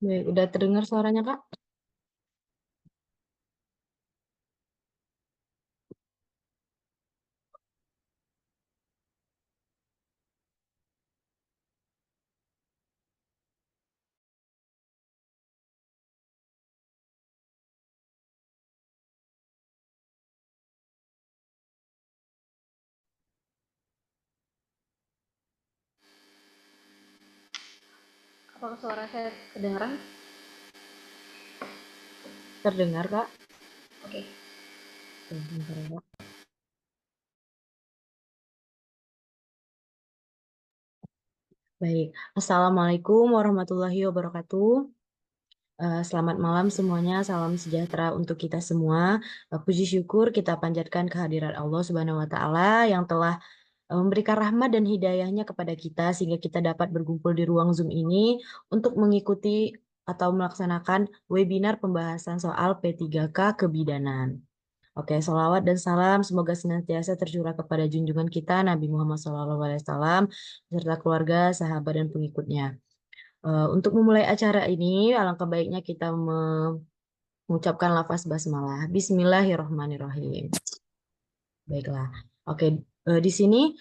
Baik, udah terdengar suaranya, Kak? Apakah suara saya kedengaran? Terdengar, Kak? Oke. Bentar ya, Kak. Baik. Assalamualaikum warahmatullahi wabarakatuh. Selamat malam semuanya. Salam sejahtera untuk kita semua. Puji syukur kita panjatkan kehadirat Allah Subhanahu wa Ta'ala yang telah memberikan rahmat dan hidayahnya kepada kita sehingga kita dapat berkumpul di ruang Zoom ini untuk mengikuti atau melaksanakan webinar pembahasan soal P3K kebidanan. Oke, salawat dan salam semoga senantiasa tercurah kepada junjungan kita Nabi Muhammad SAW beserta keluarga, sahabat dan pengikutnya. Untuk memulai acara ini, alangkah baiknya kita mengucapkan lafaz basmalah. Bismillahirrahmanirrahim. Baiklah. Oke, di sini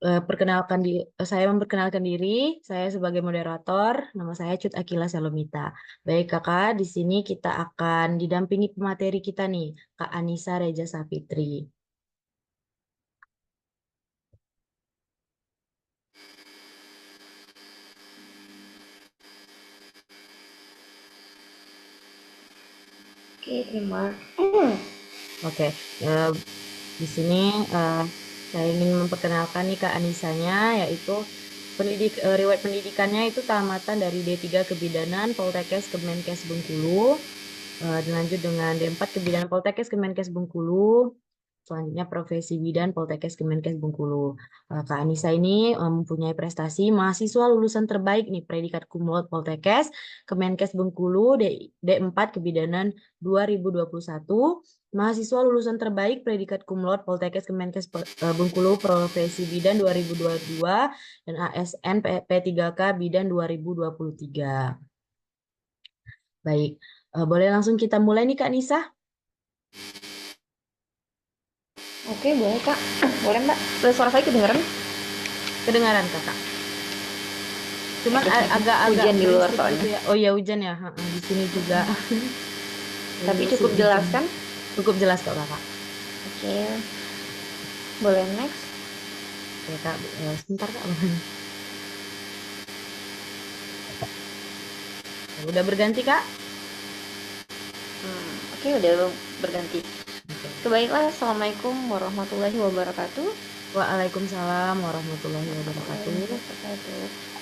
saya memperkenalkan diri. Saya sebagai moderator. Nama saya Cut Akila Salomita. Baik, Kakak, di sini kita akan didampingi pemateri kita nih, Kak Anissa Reja Sapitri. Oke, terima. Oke, eh, di sini eh, saya ingin memperkenalkan nih Kak Anisanya, yaitu riwayat pendidikannya itu tamatan dari D3 Kebidanan Poltekkes Kemenkes Bengkulu, dilanjut dengan D4 Kebidanan Poltekkes Kemenkes Bengkulu, selanjutnya Profesi Bidan Poltekkes Kemenkes Bengkulu. Kak Anissa ini mempunyai prestasi mahasiswa lulusan terbaik nih predikat cum laude Poltekkes Kemenkes Bengkulu D4 Kebidanan 2021. Mahasiswa lulusan terbaik predikat cum laude Poltekkes Kemenkes Bengkulu Profesi Bidan 2022 dan ASN P3K Bidan 2023. Baik, boleh langsung kita mulai nih Kak Nisa. Oke, boleh Kak. Boleh Mbak. Boleh suara saya kedengaran? Kedengaran Kakak. Cuman Oke. agak-agak Hujan di luar berisik soalnya. gitu ya. Oh ya hujan ya, di sini juga. Tapi Masih cukup jelas hujan. kan? Cukup jelas kok Kakak. Oke. Boleh next. Oke Kak, sebentar Kak. Udah berganti Kak? Oke, udah berganti. Oke. Baiklah, Assalamualaikum warahmatullahi wabarakatuh. Waalaikumsalam warahmatullahi wabarakatuh.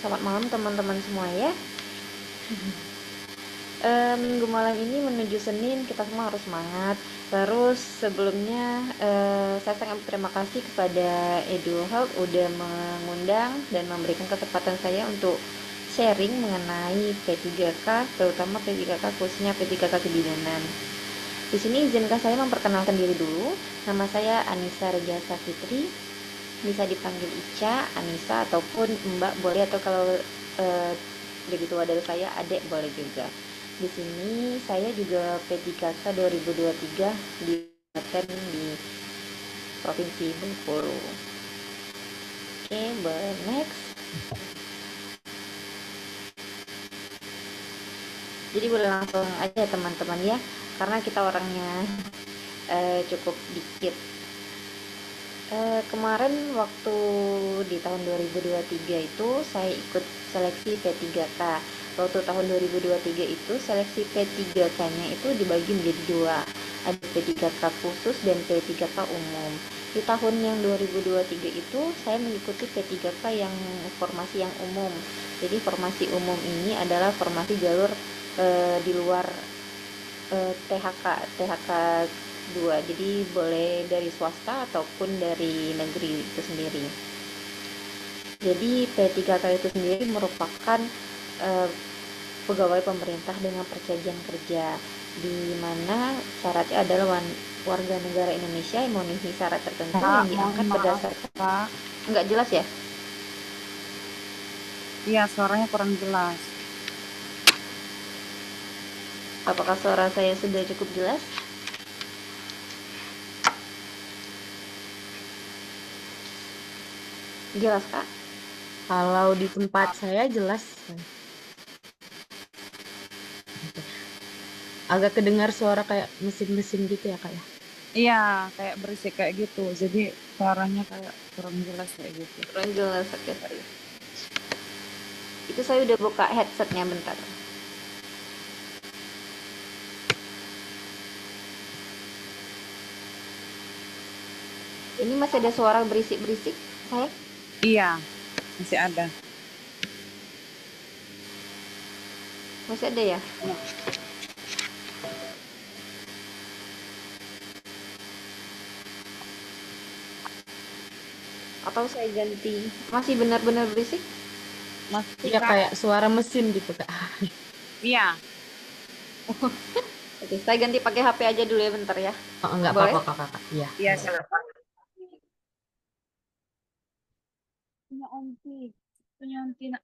Selamat malam teman-teman semua ya. Minggu malam ini menuju Senin, kita semua harus semangat. Terus sebelumnya saya sangat berterima kasih kepada Edu Health udah mengundang dan memberikan kesempatan saya untuk sharing mengenai P3K, terutama P3K khususnya P3K kebidanan. Di sini izinkan saya memperkenalkan diri dulu. Nama saya Anissa Reja Safitri, bisa dipanggil Ica, Anissa ataupun Mbak boleh, atau kalau lebih tua dari saya Adek boleh juga. Di sini saya juga P3K 2023 di Provinsi Bengkulu. Oke, next. Jadi boleh langsung aja teman-teman ya, karena kita orangnya cukup dikit. Kemarin waktu di tahun 2023 itu saya ikut seleksi P3K. Waktu tahun 2023 itu seleksi P3K-nya itu dibagi menjadi dua, ada P3K khusus dan P3K umum. Di tahun yang 2023 itu saya mengikuti P3K yang formasi yang umum. Jadi formasi umum ini adalah formasi jalur di luar THK 2, jadi boleh dari swasta ataupun dari negeri itu sendiri. Jadi P3K itu sendiri merupakan pegawai pemerintah dengan perjanjian kerja, di mana syaratnya adalah warga negara Indonesia yang memenuhi syarat tertentu yang diangkat berdasarkan. Enggak jelas ya? Iya, suaranya kurang jelas. Apakah suara saya sudah cukup jelas? Jelas, Kak? Kalau di tempat saya jelas. Oke. Agak kedengar suara kayak mesin-mesin gitu ya, Kak ya? Iya, kayak berisik kayak gitu. Jadi suaranya kayak kurang jelas kayak gitu. Kurang jelas, oke, sorry. Itu saya udah buka headsetnya bentar. Ini masih ada suara berisik-berisik, saya? Iya, masih ada. Masih ada ya? Ya. Atau saya ganti? Masih benar-benar berisik? Masih Iya, Kak. kayak suara mesin gitu, Kak. Iya, Oke, saya ganti pakai HP aja dulu ya bentar ya. Oh, enggak Boleh? apa-apa, Kak, Kakak. Iya, iya boleh. silakan. Punya onti, punya onti nak.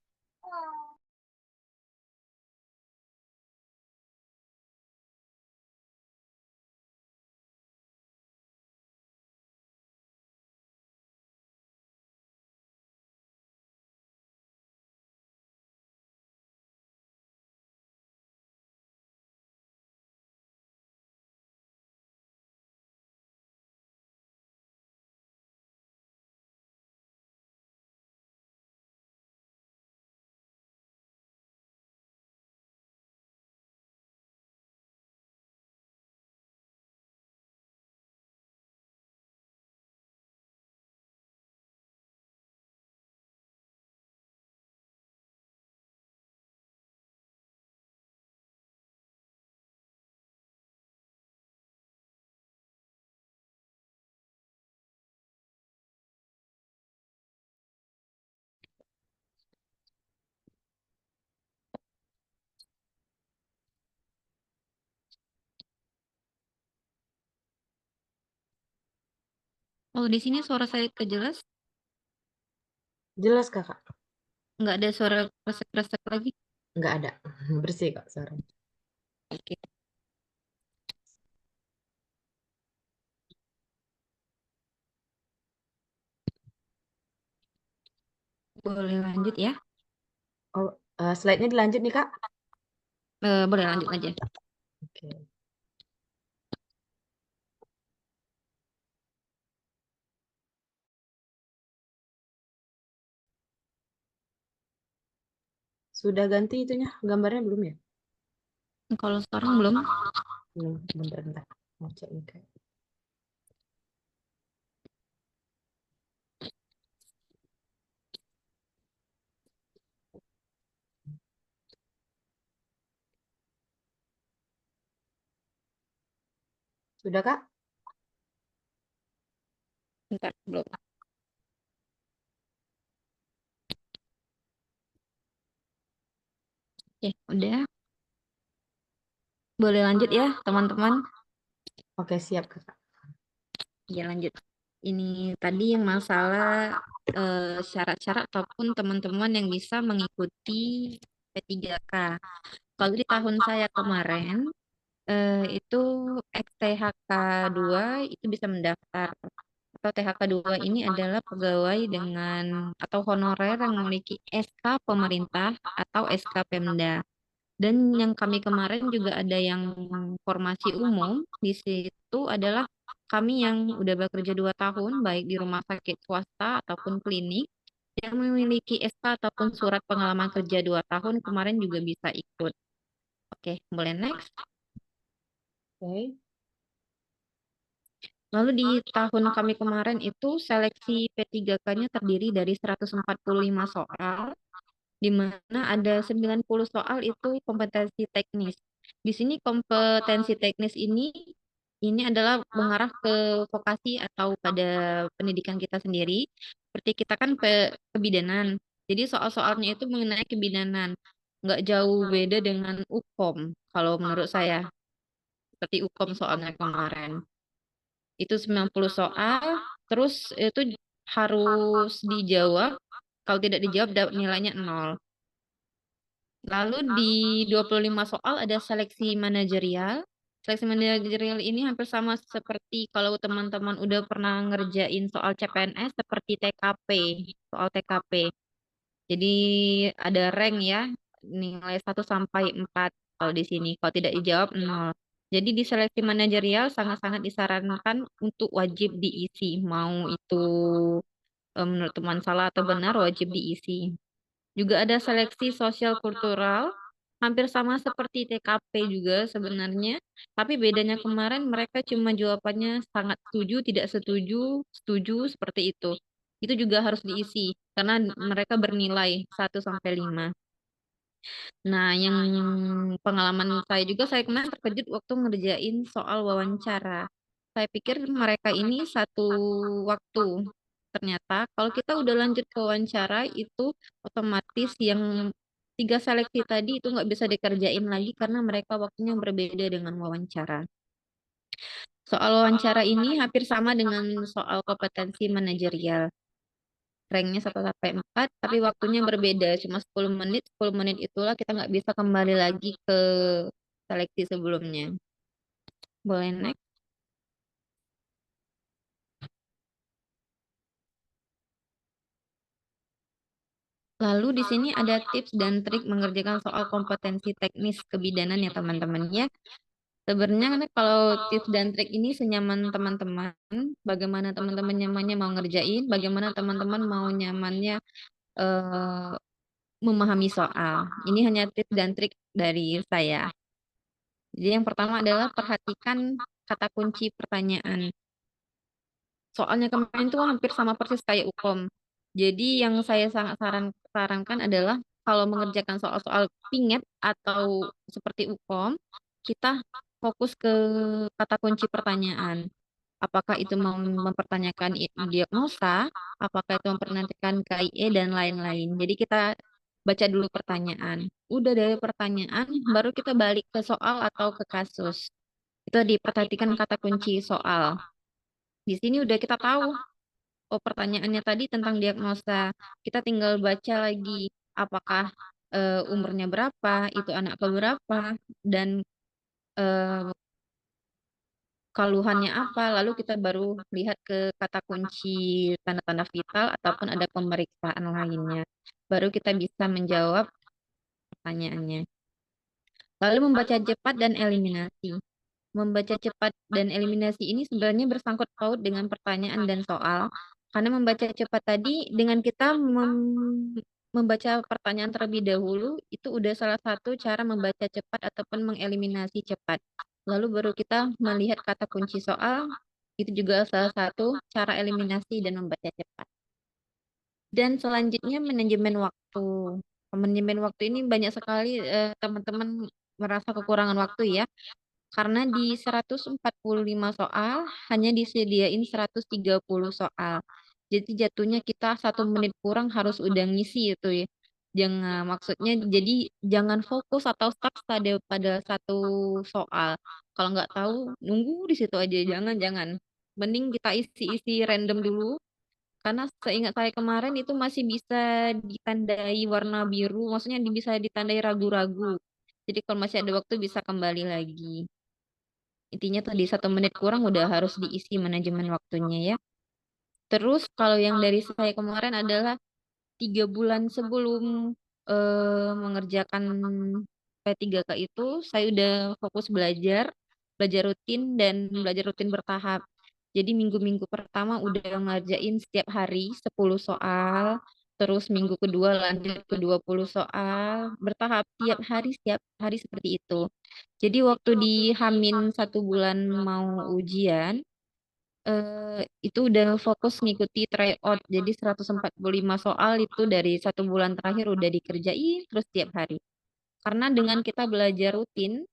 Oh, di sini suara saya kejelas? Jelas, Kakak? Nggak ada suara kresek-kresek lagi? Enggak ada. Bersih kok suaranya. Oke, boleh lanjut ya? Oh, slide-nya dilanjut nih, Kak? Boleh lanjut aja. Oke. Sudah ganti itunya, gambarnya belum ya? Kalau sekarang belum. Belum, bentar-bentar. Mau cek nih, Kak. Sudah, Kak? Bentar, belum. Oke, udah. Boleh lanjut ya, teman-teman? Oke, siap, Kakak. Ya, lanjut. Ini tadi yang masalah syarat-syarat ataupun teman-teman yang bisa mengikuti P3K. Kalau di tahun saya kemarin, itu XTHK 2 itu bisa mendaftar. Atau THK 2 ini adalah pegawai dengan atau honorer yang memiliki SK pemerintah atau SK Pemda. Dan yang kami kemarin juga ada yang formasi umum di situ adalah kami yang udah bekerja 2 tahun baik di rumah sakit swasta ataupun klinik yang memiliki SK ataupun surat pengalaman kerja 2 tahun kemarin juga bisa ikut. Oke, boleh next. Oke. Lalu di tahun kami kemarin itu seleksi P3K-nya terdiri dari 145 soal, di mana ada 90 soal itu kompetensi teknis. Di sini kompetensi teknis ini adalah mengarah ke vokasi atau pada pendidikan kita sendiri. Seperti kita kan kebidanan. Jadi soal-soalnya itu mengenai kebidanan. Nggak jauh beda dengan UKOM kalau menurut saya. Seperti UKOM soalnya kemarin. Itu 90 soal, terus itu harus dijawab. Kalau tidak dijawab nilainya 0. Lalu di 25 soal ada seleksi manajerial. Seleksi manajerial ini hampir sama seperti kalau teman-teman udah pernah ngerjain soal CPNS seperti TKP, soal TKP. Jadi ada rank ya, nilai 1 sampai 4 kalau di sini. Kalau tidak dijawab 0. Jadi di seleksi manajerial sangat-sangat disarankan untuk wajib diisi. Mau itu menurut teman salah atau benar wajib diisi. Juga ada seleksi sosial kultural, hampir sama seperti TKP juga sebenarnya. Tapi bedanya kemarin mereka cuma jawabannya sangat setuju, tidak setuju, setuju seperti itu. Itu juga harus diisi karena mereka bernilai 1 sampai 5. Nah, yang pengalaman saya juga, saya kemarin terkejut waktu ngerjain soal wawancara. Saya pikir mereka ini satu waktu. Ternyata kalau kita udah lanjut ke wawancara itu otomatis yang 3 seleksi tadi itu nggak bisa dikerjain lagi karena mereka waktunya berbeda dengan wawancara. Soal wawancara ini hampir sama dengan soal kompetensi manajerial. Ranknya 1 sampai 4, tapi waktunya berbeda, cuma 10 menit. 10 menit itulah kita nggak bisa kembali lagi ke seleksi sebelumnya. Boleh next. Lalu di sini ada tips dan trik mengerjakan soal kompetensi teknis kebidanan ya teman-teman ya. Sebenarnya kan kalau tips dan trik ini senyaman teman-teman, bagaimana teman-teman nyamannya mau ngerjain, bagaimana teman-teman mau nyamannya eh, memahami soal. Ini hanya tips dan trik dari saya. Jadi yang pertama adalah perhatikan kata kunci pertanyaan. Soalnya kemarin tuh hampir sama persis kayak UKOM. Jadi yang saya sangat sarankan adalah kalau mengerjakan soal-soal pinget atau seperti UKOM, kita fokus ke kata kunci pertanyaan. Apakah itu mempertanyakan diagnosa, apakah itu mempertanyakan KIE dan lain-lain. Jadi kita baca dulu pertanyaan. Udah dari pertanyaan, baru kita balik ke soal atau ke kasus. Itu diperhatikan kata kunci soal. Di sini udah kita tahu, oh pertanyaannya tadi tentang diagnosa. Kita tinggal baca lagi, apakah umurnya berapa, itu anak keberapa, dan eh, keluhannya apa. Lalu kita baru lihat ke kata kunci tanda-tanda vital ataupun ada pemeriksaan lainnya. Baru kita bisa menjawab pertanyaannya. Lalu membaca cepat dan eliminasi. Membaca cepat dan eliminasi ini sebenarnya bersangkut paut dengan pertanyaan dan soal. Karena membaca cepat tadi dengan kita membaca pertanyaan terlebih dahulu, itu udah salah satu cara membaca cepat ataupun mengeliminasi cepat. Lalu baru kita melihat kata kunci soal, itu juga salah satu cara eliminasi dan membaca cepat. Dan selanjutnya manajemen waktu. Manajemen waktu ini banyak sekali teman-teman merasa kekurangan waktu ya. Karena di 145 soal hanya disediain 130 soal. Jadi jatuhnya kita 1 menit kurang harus udah ngisi itu ya. Jangan maksudnya jadi jangan fokus atau stuck pada satu soal. Kalau nggak tahu nunggu di situ aja. Jangan. Mending kita isi-isi random dulu. Karena seingat saya kemarin itu masih bisa ditandai warna biru. Maksudnya bisa ditandai ragu-ragu. Jadi kalau masih ada waktu bisa kembali lagi. Intinya tuh di 1 menit kurang udah harus diisi manajemen waktunya ya. Terus kalau yang dari saya kemarin adalah 3 bulan sebelum mengerjakan P3K itu, saya udah fokus belajar, belajar rutin dan belajar rutin bertahap. Jadi minggu-minggu pertama udah ngerjain setiap hari 10 soal, terus minggu kedua lanjut ke 20 soal, bertahap setiap hari seperti itu. Jadi waktu di H-1 bulan mau ujian, itu udah fokus ngikuti tryout. Jadi 145 soal itu dari 1 bulan terakhir udah dikerjain terus tiap hari. Karena dengan kita belajar rutin,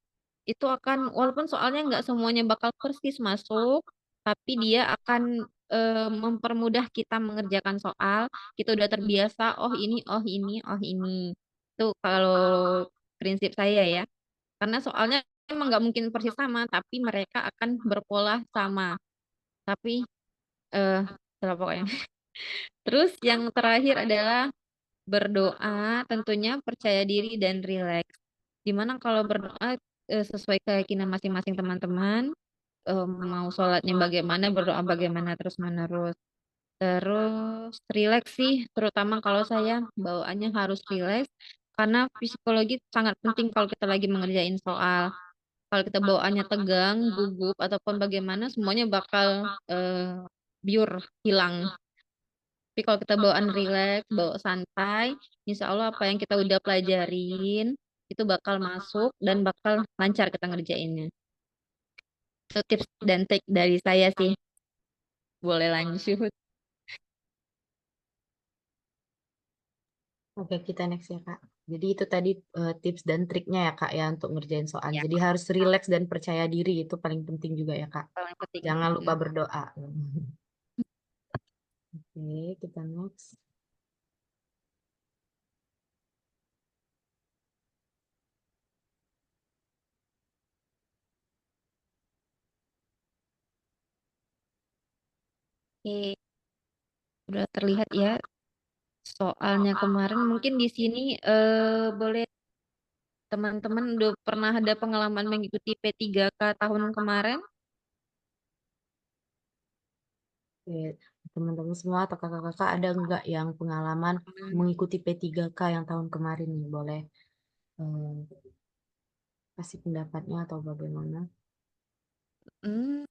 itu akan, walaupun soalnya nggak semuanya bakal persis masuk, tapi dia akan mempermudah kita mengerjakan soal. Kita udah terbiasa, oh ini, oh ini, oh ini. Itu kalau prinsip saya ya. Karena soalnya emang nggak mungkin persis sama, tapi mereka akan berpola sama. Tapi, eh, salah pokoknya. Terus yang terakhir adalah berdoa tentunya percaya diri dan rileks. Dimana kalau berdoa sesuai keyakinan masing-masing teman-teman, mau sholatnya bagaimana, berdoa bagaimana terus menerus. Terus rileks sih, terutama kalau saya bawaannya harus rileks karena psikologi sangat penting kalau kita lagi mengerjain soal. Kalau kita bawaannya tegang, gugup ataupun bagaimana, semuanya bakal biur hilang. Tapi kalau kita bawaan rileks, bawa santai, insya Allah apa yang kita udah pelajarin itu bakal masuk dan bakal lancar kita ngerjainnya. Itu tips dan trik dari saya sih. Boleh lanjut. Oke, kita next ya, Kak. Jadi itu tadi tips dan triknya ya, Kak, ya untuk ngerjain soal. Ya, Jadi harus rileks dan percaya diri, itu paling penting juga ya, Kak. paling penting. Jangan lupa berdoa. Oke, kita next. Oke, udah terlihat ya soalnya kemarin. Mungkin di sini boleh teman-teman udah pernah ada pengalaman mengikuti P3K tahun kemarin? Oke, teman-teman semua atau kakak-kakak ada nggak yang pengalaman mengikuti P3K yang tahun kemarin nih? Boleh eh, kasih pendapatnya atau bagaimana? Hmm,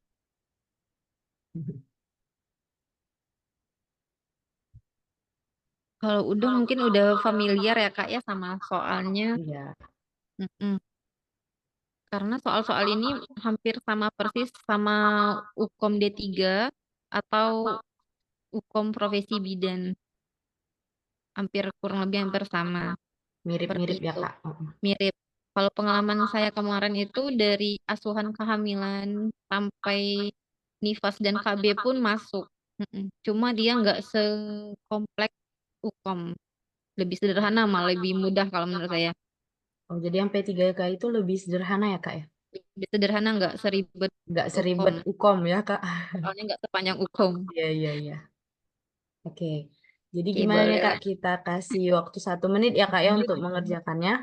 kalau udah mungkin udah familiar ya Kak ya sama soalnya. Iya, Mm-mm. Karena soal-soal ini hampir sama persis sama Ukom D3 atau Ukom Profesi Bidan. Hampir kurang lebih hampir sama. Seperti mirip-mirip ya, itu. Kak. Mm-mm. Mirip. Kalau pengalaman saya kemarin itu dari asuhan kehamilan sampai nifas dan KB pun masuk. Mm-mm. Cuma dia nggak sekompleks Ukom. Lebih sederhana malah lebih mudah kalau menurut saya. Oh, jadi yang P3K itu lebih sederhana ya, Kak ya? Lebih sederhana nggak seribet Nggak Ukom. seribet UKOM ya, Kak? Soalnya nggak sepanjang Ukom. Iya, iya, iya. Oke. Jadi Oke, gimana nih, boleh Kak? lah. Kita kasih waktu 1 menit ya, Kak ya, untuk mengerjakannya.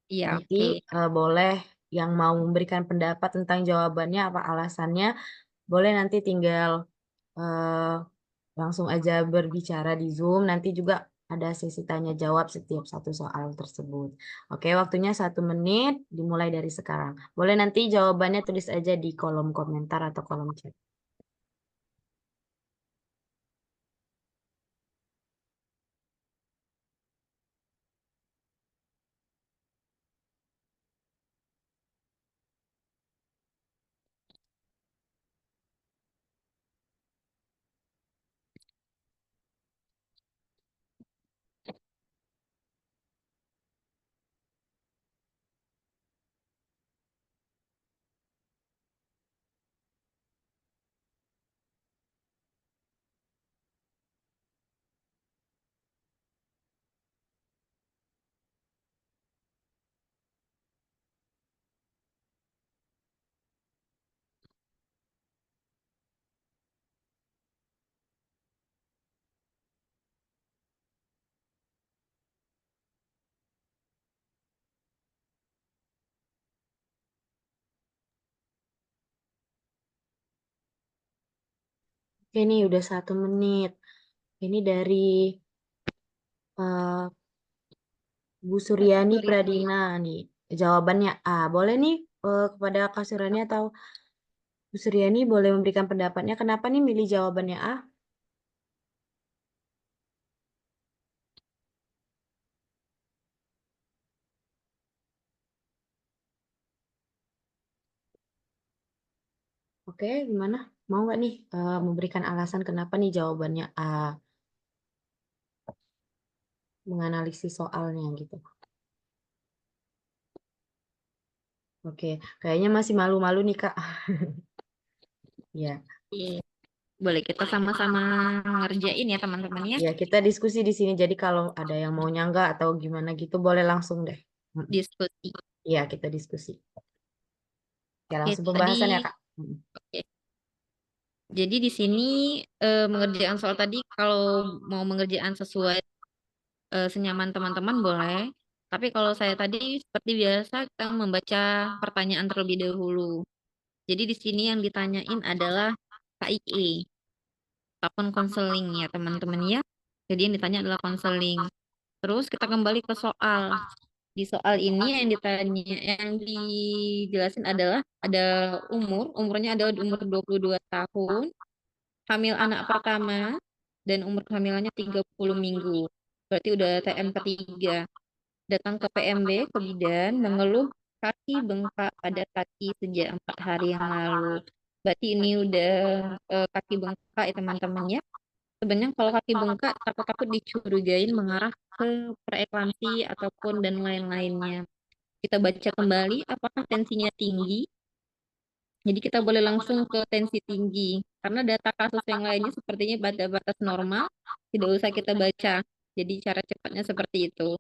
Iya, Nanti oke. boleh yang mau memberikan pendapat tentang jawabannya, apa alasannya, boleh nanti tinggal eh, langsung aja berbicara di Zoom. Nanti juga ada sesi tanya jawab setiap satu soal tersebut. Oke, waktunya 1 menit, dimulai dari sekarang. Boleh nanti jawabannya tulis aja di kolom komentar atau kolom chat. Oke, ini udah 1 menit. Ini dari eh, Bu Suryani Pradina nih. Jawabannya A. Boleh nih kepada Kak Suryani atau Bu Suryani boleh memberikan pendapatnya kenapa nih milih jawabannya A? Oke, gimana? Mau nggak nih memberikan alasan kenapa nih jawabannya A? Menganalisis soalnya gitu. Oke, kayaknya masih malu-malu nih Kak. Ya, Oke. Boleh kita sama-sama ngerjain ya teman-teman ya. ya kita diskusi di sini. Jadi kalau ada yang mau nyangga atau gimana gitu boleh langsung deh. Diskusi. Iya, kita diskusi. Ya, Oke, langsung tadi pembahasan ya Kak. oke. Jadi di sini mengerjakan soal tadi kalau mau mengerjakan sesuai senyaman teman-teman boleh. Tapi kalau saya tadi seperti biasa kita membaca pertanyaan terlebih dahulu. Jadi di sini yang ditanyain adalah KIE ataupun konseling ya teman-teman ya. Jadi yang ditanya adalah konseling. Terus kita kembali ke soal. Di soal ini yang ditanya, yang dijelasin adalah ada umurnya ada umur 22 tahun, hamil anak pertama, dan umur kehamilannya 30 minggu. Berarti udah TM ketiga. Datang ke PMB, ke bidan, mengeluh kaki bengkak pada kaki sejak 4 hari yang lalu. Berarti ini udah kaki bengkak ya teman-teman ya. Sebenarnya kalau kaki bengkak takut-takut dicurigain mengarah ke preeklamsi ataupun dan lain-lainnya. Kita baca kembali apakah tensinya tinggi. Jadi kita boleh langsung ke tensi tinggi. Karena data kasus yang lainnya sepertinya pada batas normal, tidak usah kita baca. Jadi cara cepatnya seperti itu.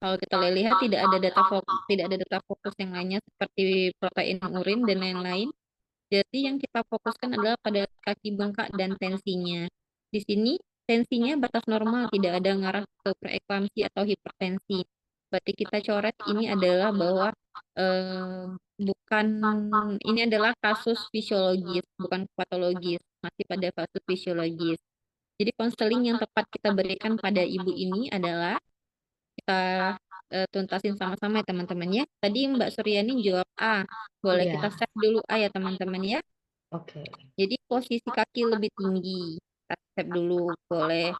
Kalau kita lihat tidak ada data fokus yang lainnya seperti protein urin dan lain-lain. Jadi yang kita fokuskan adalah pada kaki bengkak dan tensinya. Di sini tensinya batas normal, tidak ada ngarah ke preeklamsi atau hipertensi. Berarti kita coret ini adalah bahwa eh, bukan ini adalah kasus fisiologis, bukan patologis, masih pada kasus fisiologis. Jadi konseling yang tepat kita berikan pada ibu ini adalah kita tuntasin sama-sama ya teman-teman ya. Tadi Mbak Suryani jawab A. Boleh kita Iya, save dulu A ya teman-teman ya. oke. Jadi posisi kaki lebih tinggi. Kita save dulu, boleh.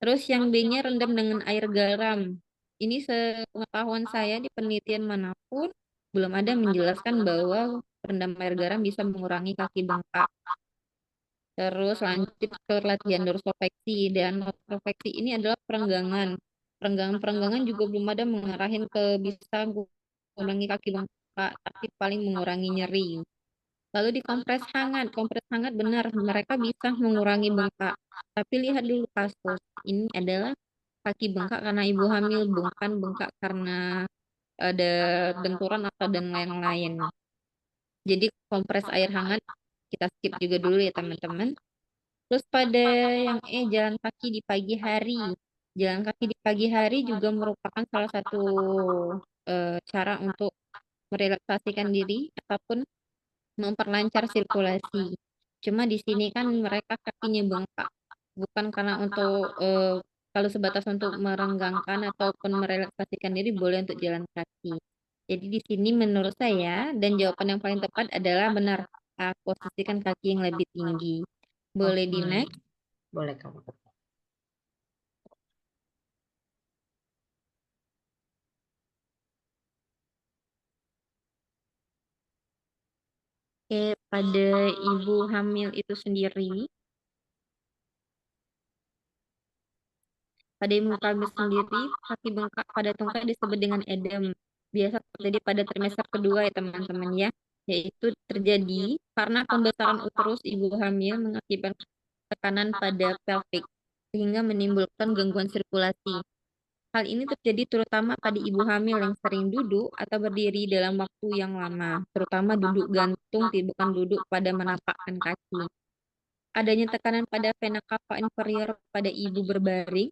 Terus yang B-nya rendam dengan air garam. Ini sepengetahuan saya di penelitian manapun belum ada menjelaskan bahwa rendam air garam bisa mengurangi kaki bengkak. Terus lanjut ke latihan dorsifleksi. Dan dorsifleksi ini adalah perenggangan. Perenggangan-perenggangan juga belum ada mengarahin ke bisa mengurangi kaki bengkak, tapi paling mengurangi nyeri. Lalu dikompres hangat. Kompres hangat benar, mereka bisa mengurangi bengkak. Tapi lihat dulu kasus. Ini adalah kaki bengkak karena ibu hamil, bukan bengkak karena ada benturan atau dan lain-lain. Jadi kompres air hangat kita skip juga dulu ya teman-teman. Terus pada yang jalan kaki di pagi hari. Jalan kaki di pagi hari juga merupakan salah satu cara untuk merelaksasikan diri ataupun memperlancar sirkulasi. Cuma di sini kan mereka kakinya bengkak, bukan karena untuk kalau sebatas untuk merenggangkan ataupun merelaksasikan diri boleh untuk jalan kaki. Jadi di sini menurut saya dan jawaban yang paling tepat adalah benar, posisikan kaki yang lebih tinggi. Boleh di Oke. next. Boleh kamu. Oke, pada ibu hamil itu sendiri, pada ibu hamil sendiri, kaki bengkak pada tungkai disebut dengan edem. Biasa terjadi pada trimester kedua ya teman-teman ya, yaitu terjadi karena pembesaran uterus ibu hamil mengakibatkan tekanan pada pelvic, sehingga menimbulkan gangguan sirkulasi. Hal ini terjadi terutama pada ibu hamil yang sering duduk atau berdiri dalam waktu yang lama, terutama duduk gantung, bukan duduk pada menapakkan kaki. Adanya tekanan pada vena cava inferior pada ibu berbaring,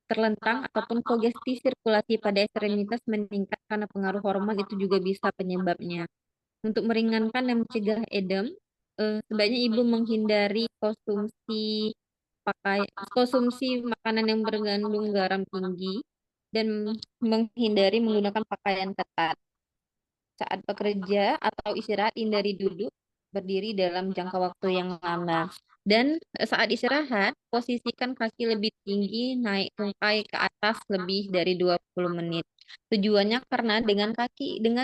terlentang, ataupun kongesti sirkulasi pada ekstremitas meningkat karena pengaruh hormon itu juga bisa penyebabnya. Untuk meringankan dan mencegah edem, sebaiknya ibu menghindari konsumsi makanan yang bergandung garam tinggi dan menghindari menggunakan pakaian ketat. Saat bekerja atau istirahat, hindari duduk berdiri dalam jangka waktu yang lama. Dan saat istirahat, posisikan kaki lebih tinggi, naik tungkai ke atas lebih dari 20 menit. Tujuannya karena dengan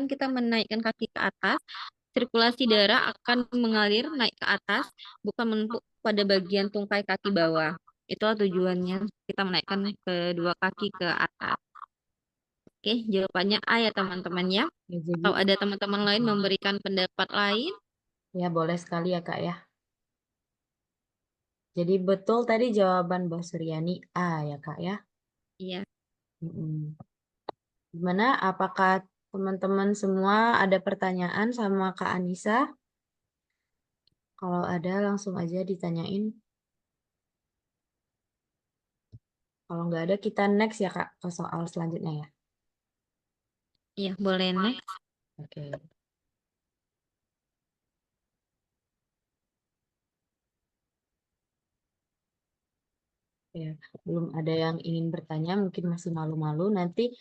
kita menaikkan kaki ke atas, sirkulasi darah akan mengalir naik ke atas, bukan menumpuk pada bagian tungkai kaki bawah. Itulah tujuannya kita menaikkan kedua kaki ke atas. Oke, jawabannya A ya teman-teman ya. Ya, Atau jadi ada teman-teman lain memberikan pendapat lain? ya boleh sekali ya Kak ya. Jadi betul tadi jawaban Mbak Suryani A ya Kak ya. Iya. Mm-mm. Gimana? Apakah teman-teman semua ada pertanyaan sama Kak Anissa? Kalau ada langsung aja ditanyain. Kalau nggak ada, kita next ya, Kak, ke soal selanjutnya ya. Iya, boleh next. Oke. Ya, belum ada yang ingin bertanya, mungkin masih malu-malu. Nanti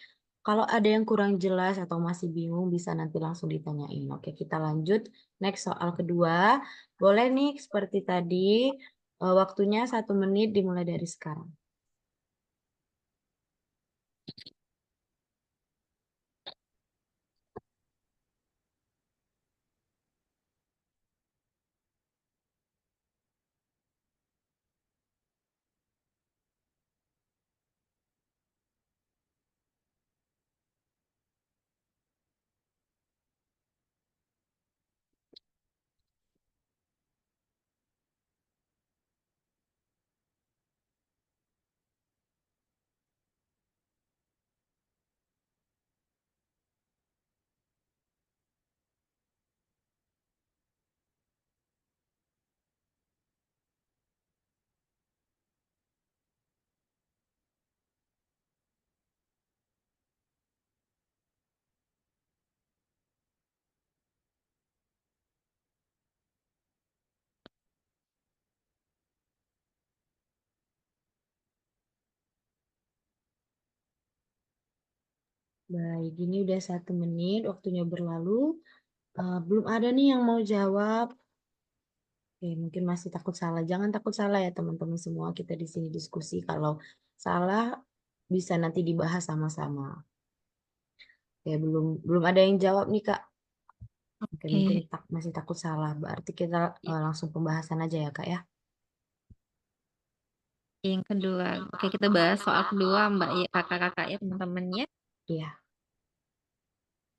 kalau ada yang kurang jelas atau masih bingung, bisa nanti langsung ditanyain. Oke, kita lanjut. Next soal kedua. Boleh nih, seperti tadi, waktunya 1 menit dimulai dari sekarang. Baik, ini udah 1 menit, waktunya berlalu. Belum ada nih yang mau jawab. Oke, mungkin masih takut salah. Jangan takut salah ya teman-teman semua. Kita di sini diskusi. Kalau salah bisa nanti dibahas sama-sama. Oke, belum ada yang jawab nih Kak. Oke, mungkin Oke. masih takut salah. Berarti kita langsung pembahasan aja ya Kak ya. Yang kedua, oke kita bahas soal kedua Mbak ya, kakak-kakak ya teman-teman ya. Iya.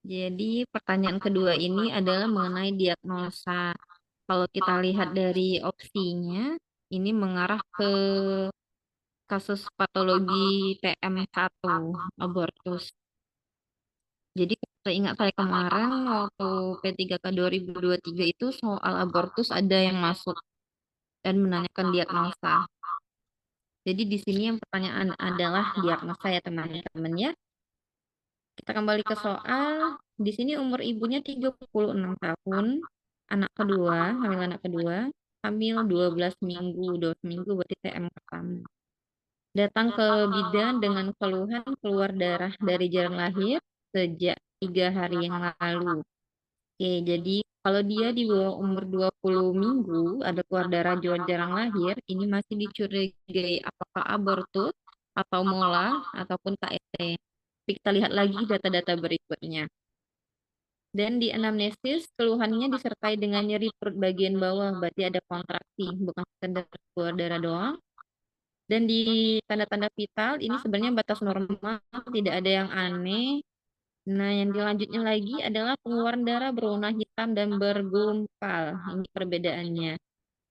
Jadi pertanyaan kedua ini adalah mengenai diagnosa. Kalau kita lihat dari opsinya, ini mengarah ke kasus patologi TM1, abortus. Jadi ingat saya kemarin waktu P3K 2023 itu soal abortus ada yang masuk dan menanyakan diagnosa. Jadi di sini yang pertanyaan adalah diagnosa ya teman-teman ya. Kita kembali ke soal. Di sini umur ibunya 36 tahun. Anak kedua, hamil anak kedua. Hamil 12 minggu. 12 minggu berarti TM pertama. Datang ke bidan dengan keluhan keluar darah dari jalan lahir sejak 3 hari yang lalu. Oke, jadi kalau dia di bawah umur 20 minggu ada keluar darah jual jarang lahir, ini masih dicurigai apakah abortus atau mola ataupun KET. Tapi kita lihat lagi data-data berikutnya. Dan di anamnesis keluhannya disertai dengan nyeri perut bagian bawah, berarti ada kontraksi, bukan sekedar keluar darah doang. Dan di tanda-tanda vital ini sebenarnya batas normal, tidak ada yang aneh. Nah, yang dilanjutnya lagi adalah pengeluaran darah berwarna hitam dan bergumpal. Ini perbedaannya.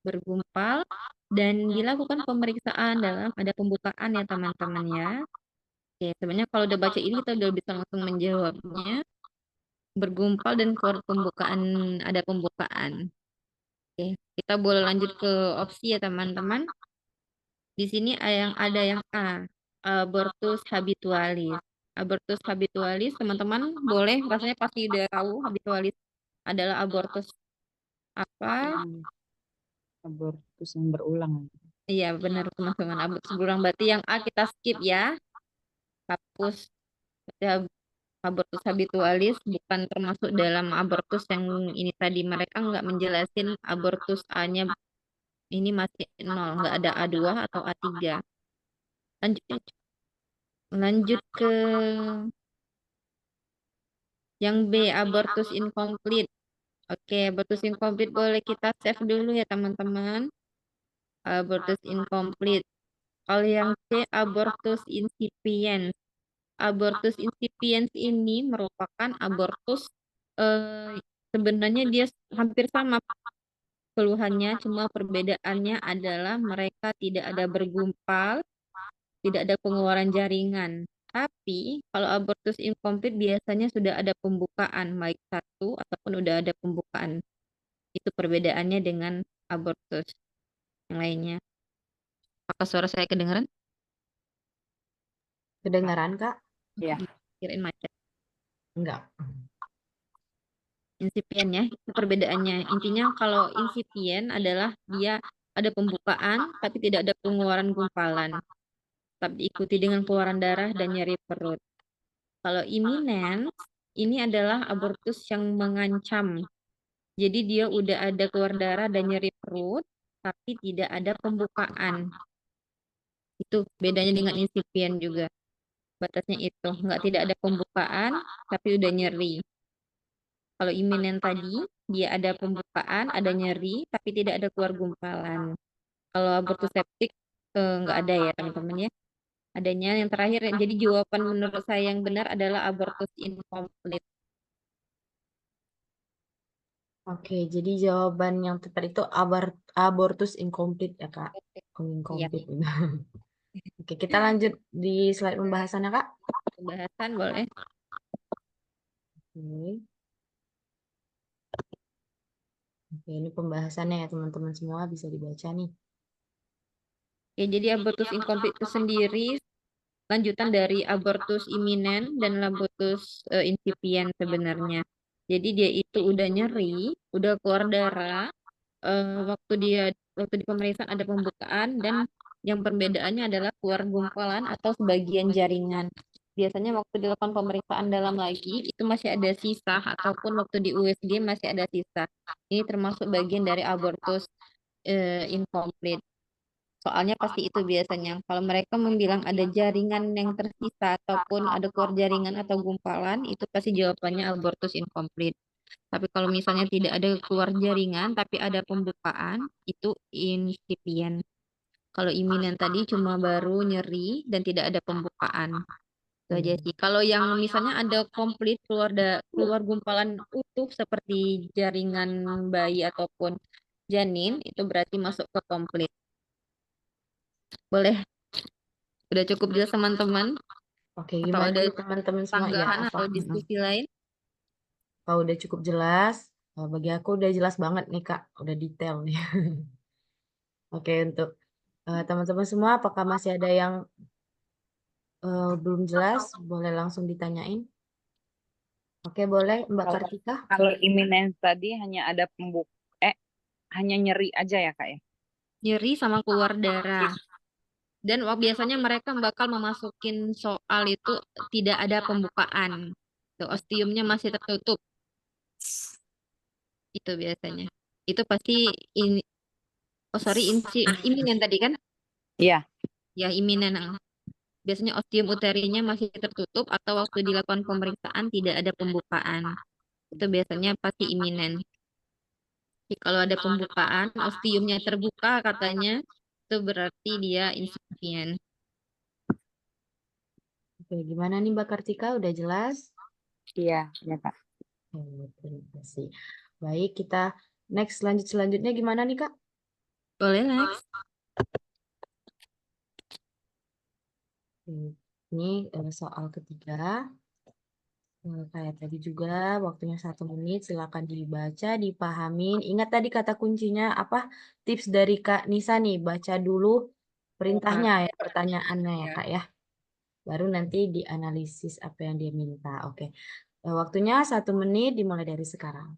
Bergumpal dan dilakukan pemeriksaan dalam ada pembukaan ya teman-teman ya. Oke, sebenarnya kalau udah baca ini kita udah bisa langsung menjawabnya. Bergumpal dan keluar pembukaan ada pembukaan. Oke, kita boleh lanjut ke opsi ya teman-teman. Di sini ada yang A, abortus habitualis. Abortus habitualis, teman-teman boleh rasanya pasti udah tahu habitualis adalah abortus apa? Abortus yang berulang. Iya benar teman-teman. Abortus berulang berarti yang A kita skip ya. Hapus. Ya, abortus habitualis bukan termasuk dalam abortus yang ini tadi mereka nggak menjelasin abortus A-nya ini masih nol, nggak ada A2 atau A3. Lanjut, lanjut ke yang B, abortus incomplete. Oke, abortus incomplete boleh kita save dulu ya teman-teman. Abortus incomplete. Kalau yang C, abortus incipient. Abortus incipient ini merupakan abortus sebenarnya dia hampir sama keluhannya, cuma perbedaannya adalah mereka tidak ada bergumpal, tidak ada pengeluaran jaringan. Tapi kalau abortus incomplete biasanya sudah ada pembukaan, baik satu ataupun udah ada pembukaan. Itu perbedaannya dengan abortus yang lainnya. Apakah suara saya kedengaran? Kedengaran, Kak? Iya. Kirain macet. Enggak. Insipien ya, itu perbedaannya. Intinya kalau insipien adalah dia ada pembukaan tapi tidak ada pengeluaran gumpalan. Tetap diikuti dengan keluaran darah dan nyeri perut. Kalau iminen, ini adalah abortus yang mengancam. Jadi dia udah ada keluar darah dan nyeri perut, tapi tidak ada pembukaan. Itu bedanya dengan insipien juga. Batasnya itu, nggak tidak ada pembukaan, tapi udah nyeri. Kalau iminen tadi, dia ada pembukaan, ada nyeri, tapi tidak ada keluar gumpalan. Kalau abortus septik, nggak ada ya teman-teman ya. Adanya yang terakhir, jadi jawaban menurut saya yang benar adalah abortus incomplete. Oke, jadi jawaban yang tepat itu abortus incomplete ya, Kak. Iya, Incomplete. Oke, kita lanjut di slide pembahasannya, Kak. pembahasan boleh. Oke. Oke, ini pembahasannya ya teman-teman semua bisa dibaca nih. Ya, jadi abortus incomplete itu sendiri lanjutan dari abortus iminen dan abortus insipien sebenarnya. Jadi dia itu udah nyeri, udah keluar darah, waktu di pemeriksaan ada pembukaan dan yang perbedaannya adalah keluar gumpalan atau sebagian jaringan. Biasanya waktu dilakukan pemeriksaan dalam lagi itu masih ada sisa ataupun waktu di USG masih ada sisa. Ini termasuk bagian dari abortus incomplete. Soalnya pasti itu biasanya. Kalau mereka membilang ada jaringan yang tersisa ataupun ada keluar jaringan atau gumpalan, itu pasti jawabannya abortus incomplete. Tapi kalau misalnya tidak ada keluar jaringan, tapi ada pembukaan, itu insipien. Kalau iminen tadi cuma baru nyeri dan tidak ada pembukaan. Itu aja sih. Kalau yang misalnya ada komplit keluar gumpalan utuh seperti jaringan bayi ataupun janin, itu berarti masuk ke komplit. Boleh, udah cukup jelas teman-teman? Oke, Atau gimana ada nih teman-teman semua? Ya, tanggapan apa? atau diskusi lain? Kalau udah cukup jelas, bagi aku udah jelas banget nih, Kak. Udah detail nih. Oke, untuk teman-teman semua, apakah masih ada yang belum jelas? Boleh langsung ditanyain. Oke, boleh Mbak Kalau Kartika. kalau iminen tadi hanya ada hanya nyeri aja ya Kak ya? Nyeri sama keluar darah. Dan biasanya mereka bakal memasukin soal itu tidak ada pembukaan. Tuh, ostiumnya masih tertutup. Itu biasanya. Itu pasti ini, oh sorry, iminen tadi kan? Iya. Ya, iminen. Biasanya ostium uterinya masih tertutup atau waktu dilakukan pemeriksaan tidak ada pembukaan. Itu biasanya pasti iminen. Jadi kalau ada pembukaan, ostiumnya terbuka katanya, itu berarti dia insipien. Oke, gimana nih Mbak Kartika? Udah jelas? Iya, ya Kak. Terima kasih. Baik, kita next selanjutnya gimana nih Kak? Boleh next. Oke, ini soal ketiga. Kayak tadi juga waktunya 1 menit. Silakan dibaca, dipahamin. Ingat tadi kata kuncinya apa? Tips dari Kak Nisa nih. Baca dulu perintahnya ya, pertanyaannya ya Kak ya. Baru nanti dianalisis apa yang dia minta. Oke. Waktunya 1 menit dimulai dari sekarang.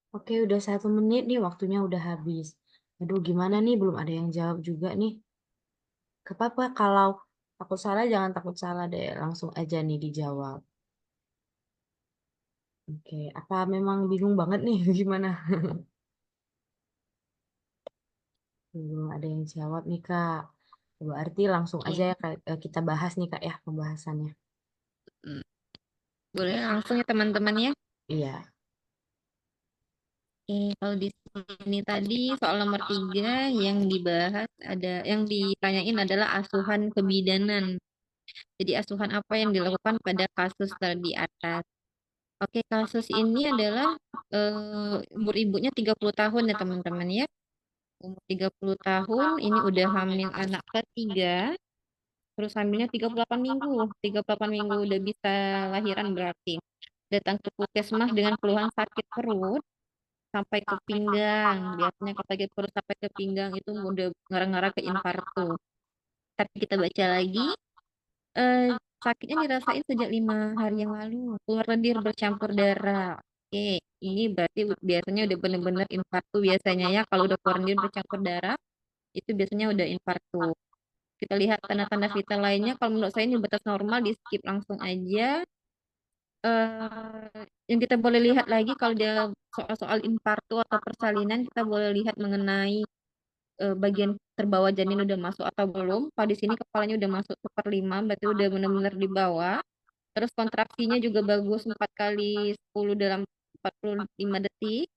Oke, udah 1 menit nih, waktunya udah habis. Aduh, gimana nih? Belum ada yang jawab juga nih. Gak apa-apa kalau takut salah, jangan takut salah deh. Langsung aja nih dijawab. Oke, apa memang bingung banget nih gimana? Belum ada yang jawab nih Kak. Berarti langsung aja Oke. ya Kak, kita bahas nih Kak ya pembahasannya. Hmm, Boleh langsung ya teman-teman ya. Iya. Kalau di sini tadi soal nomor 3 yang dibahas yang ditanyain adalah asuhan kebidanan. Jadi asuhan apa yang dilakukan pada kasus tadi atas. Oke, kasus ini adalah umur ibunya 30 tahun ya teman-teman ya. Umur 30 tahun, ini udah hamil anak ketiga, terus hamilnya 38 minggu. 38 minggu udah bisa lahiran berarti. Datang ke puskesmas dengan keluhan sakit perut sampai ke pinggang. Biasanya kalau sakit perut sampai ke pinggang itu udah ngarah-ngarah ke infarto. Tapi kita baca lagi, eh, sakitnya dirasain sejak 5 hari yang lalu. Keluar lendir bercampur darah. Oke, ini berarti biasanya udah bener-bener infarto biasanya ya. Kalau udah keluar lendir bercampur darah, itu biasanya udah infarto. Kita lihat tanda-tanda vital lainnya. Kalau menurut saya ini batas normal, di skip langsung aja. Yang kita boleh lihat lagi kalau dia soal-soal infarto atau persalinan, kita boleh lihat mengenai bagian terbawah janin udah masuk atau belum. Kalau di sini kepalanya udah masuk 1/5, berarti udah benar-benar di bawah. Terus kontraksinya juga bagus 4 kali 10 dalam 45 detik.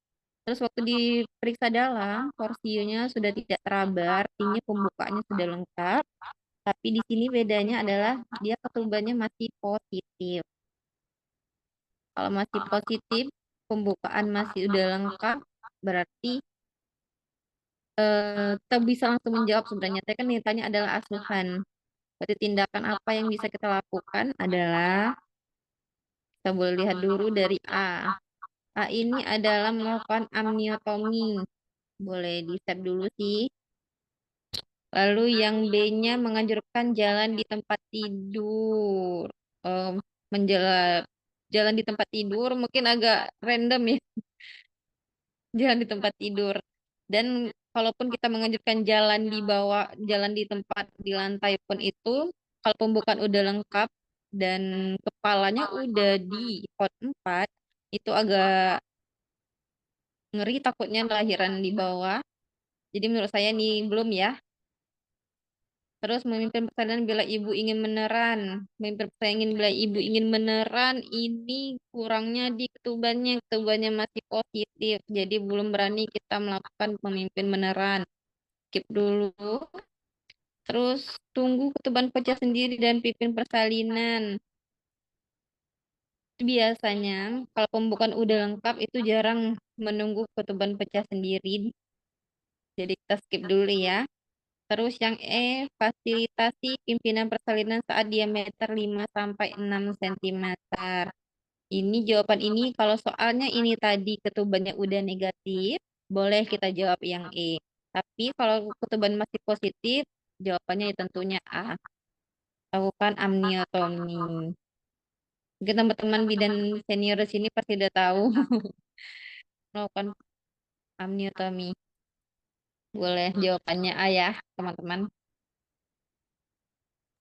Terus waktu diperiksa dalam, porsinya sudah tidak teraba, artinya pembukaannya sudah lengkap. Tapi di sini bedanya adalah dia ketubannya masih positif. Kalau masih positif, pembukaan masih udah lengkap, berarti kita bisa langsung menjawab sebenarnya. Tapi kan ditanya adalah asuhan. Berarti tindakan apa yang bisa kita lakukan adalah, kita boleh lihat dulu dari A. A ini adalah melakukan amniotomi. Boleh di-save dulu sih. Lalu yang B-nya menganjurkan jalan di tempat tidur. Em, menjala- Jalan di tempat tidur mungkin agak random ya, jalan di tempat tidur. Dan kalaupun kita menganjurkan jalan di bawah, jalan di tempat di lantai pun itu, kalau pembukaan udah lengkap dan kepalanya udah di pot 4, itu agak ngeri takutnya lahiran di bawah. Jadi menurut saya nih belum ya. Terus memimpin persalinan bila ibu ingin meneran. Memimpin persalinan bila ibu ingin meneran, ini kurangnya di ketubannya. Ketubannya masih positif. Jadi belum berani kita melakukan pemimpin meneran. Skip dulu. Terus tunggu ketuban pecah sendiri dan pimpin persalinan. Biasanya kalau pembukaan udah lengkap itu jarang menunggu ketuban pecah sendiri. Jadi kita skip dulu ya. Terus yang fasilitasi pimpinan persalinan saat diameter 5 sampai 6 cm. Ini jawaban ini kalau soalnya ini tadi ketubannya udah negatif, boleh kita jawab yang E. Tapi kalau ketuban masih positif, jawabannya ya tentunya A. Lakukan amniotomi. Mungkin teman-teman bidan senior di sini pasti udah tahu melakukan amniotomi. Boleh jawabannya A ya, teman-teman.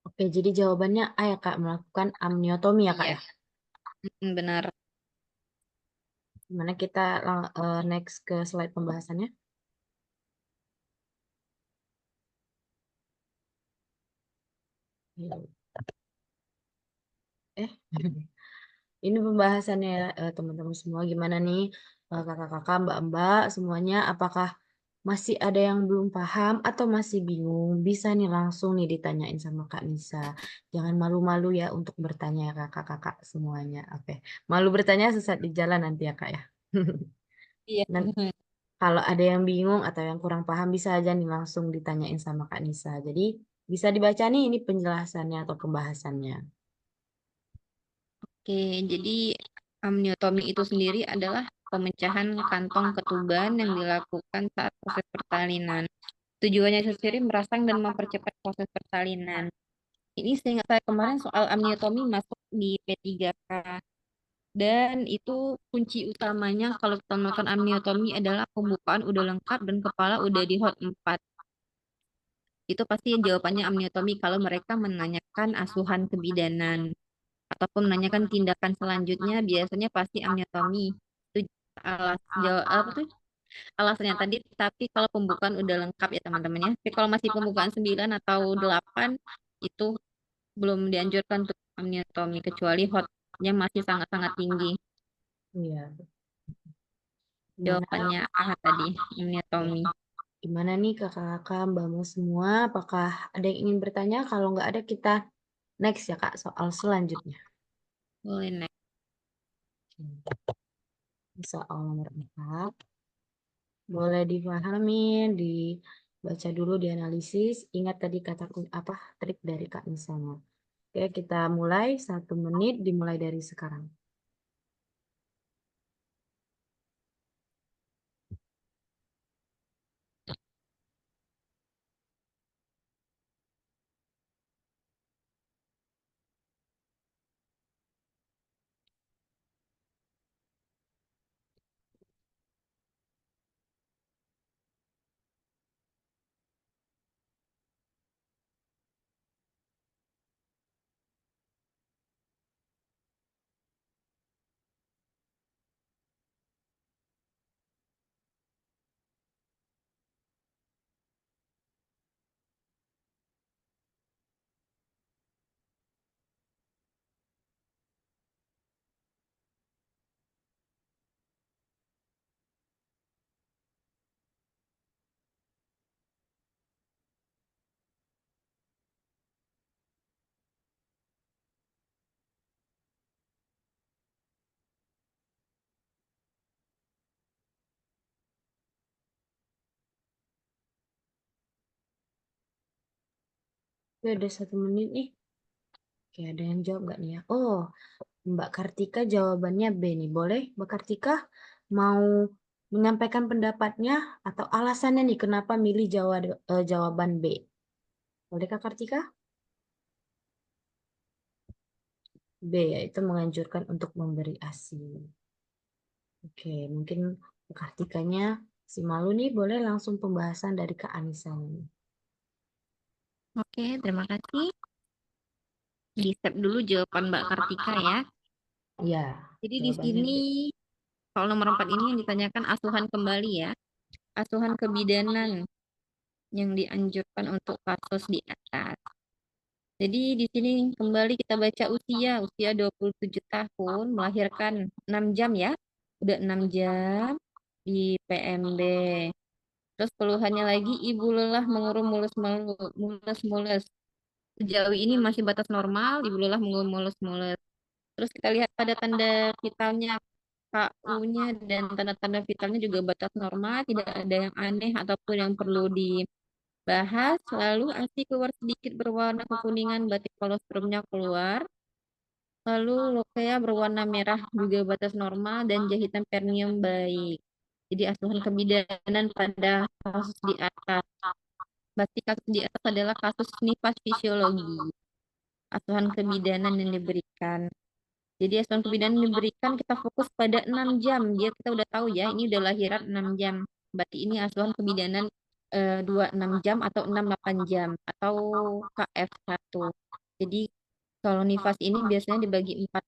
Oke, jadi jawabannya A ya Kak, melakukan amniotomi ya Kak Iya, ya. benar. Gimana kita next ke slide pembahasannya? Ya. Eh, ini pembahasannya ya, teman-teman semua. Gimana nih kakak-kakak, mbak-mbak semuanya? Apakah masih ada yang belum paham atau masih bingung? Bisa nih langsung nih ditanyain sama Kak Nisa. Jangan malu-malu ya untuk bertanya ya kakak-kakak semuanya. Oke, malu bertanya sesat di jalan nanti ya Kak ya. Iya. Nanti kalau ada yang bingung atau yang kurang paham bisa aja nih langsung ditanyain sama Kak Nisa. Jadi bisa dibaca nih ini penjelasannya atau pembahasannya. Oke, jadi amniotomi itu sendiri adalah pemecahan kantong ketuban yang dilakukan saat proses persalinan. Tujuannya itu sendiri merangsang dan mempercepat proses persalinan. Ini seingat saya kemarin soal amniotomi masuk di P3K. Dan itu kunci utamanya kalau kita melakukan amniotomi adalah pembukaan udah lengkap dan kepala udah di hot 4. Itu pasti jawabannya amniotomi kalau mereka menanyakan asuhan kebidanan ataupun menanyakan tindakan selanjutnya biasanya pasti amniotomi. Itu jawab apa tuh? Alasannya tadi, tapi kalau pembukaan udah lengkap ya teman-teman ya. Tapi kalau masih pembukaan 9 atau 8 itu belum dianjurkan untuk amniotomi kecuali hotnya masih sangat-sangat tinggi. Iya. Gimana? Jawabannya A tadi, Ya. amniotomi. Gimana nih kakak-kakak, mbak-mbak semua? Apakah ada yang ingin bertanya? Kalau nggak ada, kita next ya kak, soal selanjutnya. Boleh next. Soal nomor 4. Boleh dipahami, dibaca dulu, dianalisis. Ingat tadi kata apa trik dari Kak Nisanya. Oke, kita mulai 1 menit, dimulai dari sekarang. Oke, ada 1 menit nih. Oke, ada yang jawab nggak nih ya? Oh, Mbak Kartika jawabannya B nih. Boleh Mbak Kartika mau menyampaikan pendapatnya atau alasannya nih kenapa milih jawaban B? Boleh Kak Kartika? B yaitu menganjurkan untuk memberi ASI. Oke, mungkin Kak Kartikanya si malu nih, boleh langsung pembahasan dari Kak Anissa nih. Oke, terima kasih. Di-save dulu jawaban Mbak Kartika ya. Iya, Jadi di jawabannya sini B. soal nomor 4 ini yang ditanyakan asuhan kembali ya. Asuhan kebidanan yang dianjurkan untuk kasus di atas. Jadi di sini kembali kita baca usia 27 tahun, melahirkan 6 jam ya. Udah 6 jam di PMB. Terus keluhannya lagi ibu lelah mengurung mulus-mulus. Sejauh ini masih batas normal, ibu lelah mengurung mulus-mulus. Terus kita lihat pada tanda vitalnya KU-nya dan tanda-tanda vitalnya juga batas normal, tidak ada yang aneh ataupun yang perlu dibahas. Lalu ASI keluar sedikit berwarna kekuningan, batik kolostrumnya keluar. Lalu lokea berwarna merah juga batas normal dan jahitan perineum baik. Jadi asuhan kebidanan pada kasus di atas. Berarti kasus di atas adalah kasus nifas fisiologi. Asuhan kebidanan yang diberikan. Jadi asuhan kebidanan yang diberikan kita fokus pada 6 jam. Biar kita udah tahu ya, ini udah lahiran 6 jam. Berarti ini asuhan kebidanan 26 jam atau 68 jam atau KF1. Jadi kalau nifas ini biasanya dibagi 4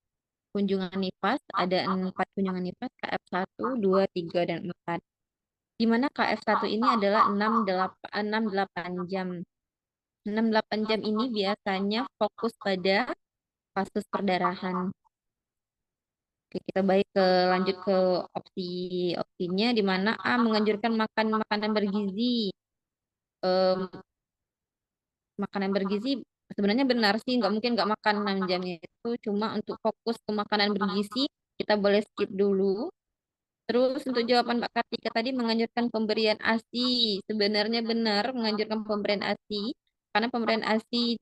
kunjungan nifas, ada 4 kunjungan nifas, KF1, 2, 3, dan 4. Di mana KF1 ini adalah 6-8 jam. 6-8 jam ini biasanya fokus pada kasus perdarahan. Oke, kita lanjut ke opsinya di mana A menganjurkan makan makanan bergizi. Em, Makanan bergizi sebenarnya benar sih, nggak mungkin nggak makan 6 jamnya itu. Cuma untuk fokus ke makanan bergizi, kita boleh skip dulu. Terus untuk jawaban Mbak Kartika tadi menganjurkan pemberian ASI. Sebenarnya benar menganjurkan pemberian ASI. Karena pemberian ASI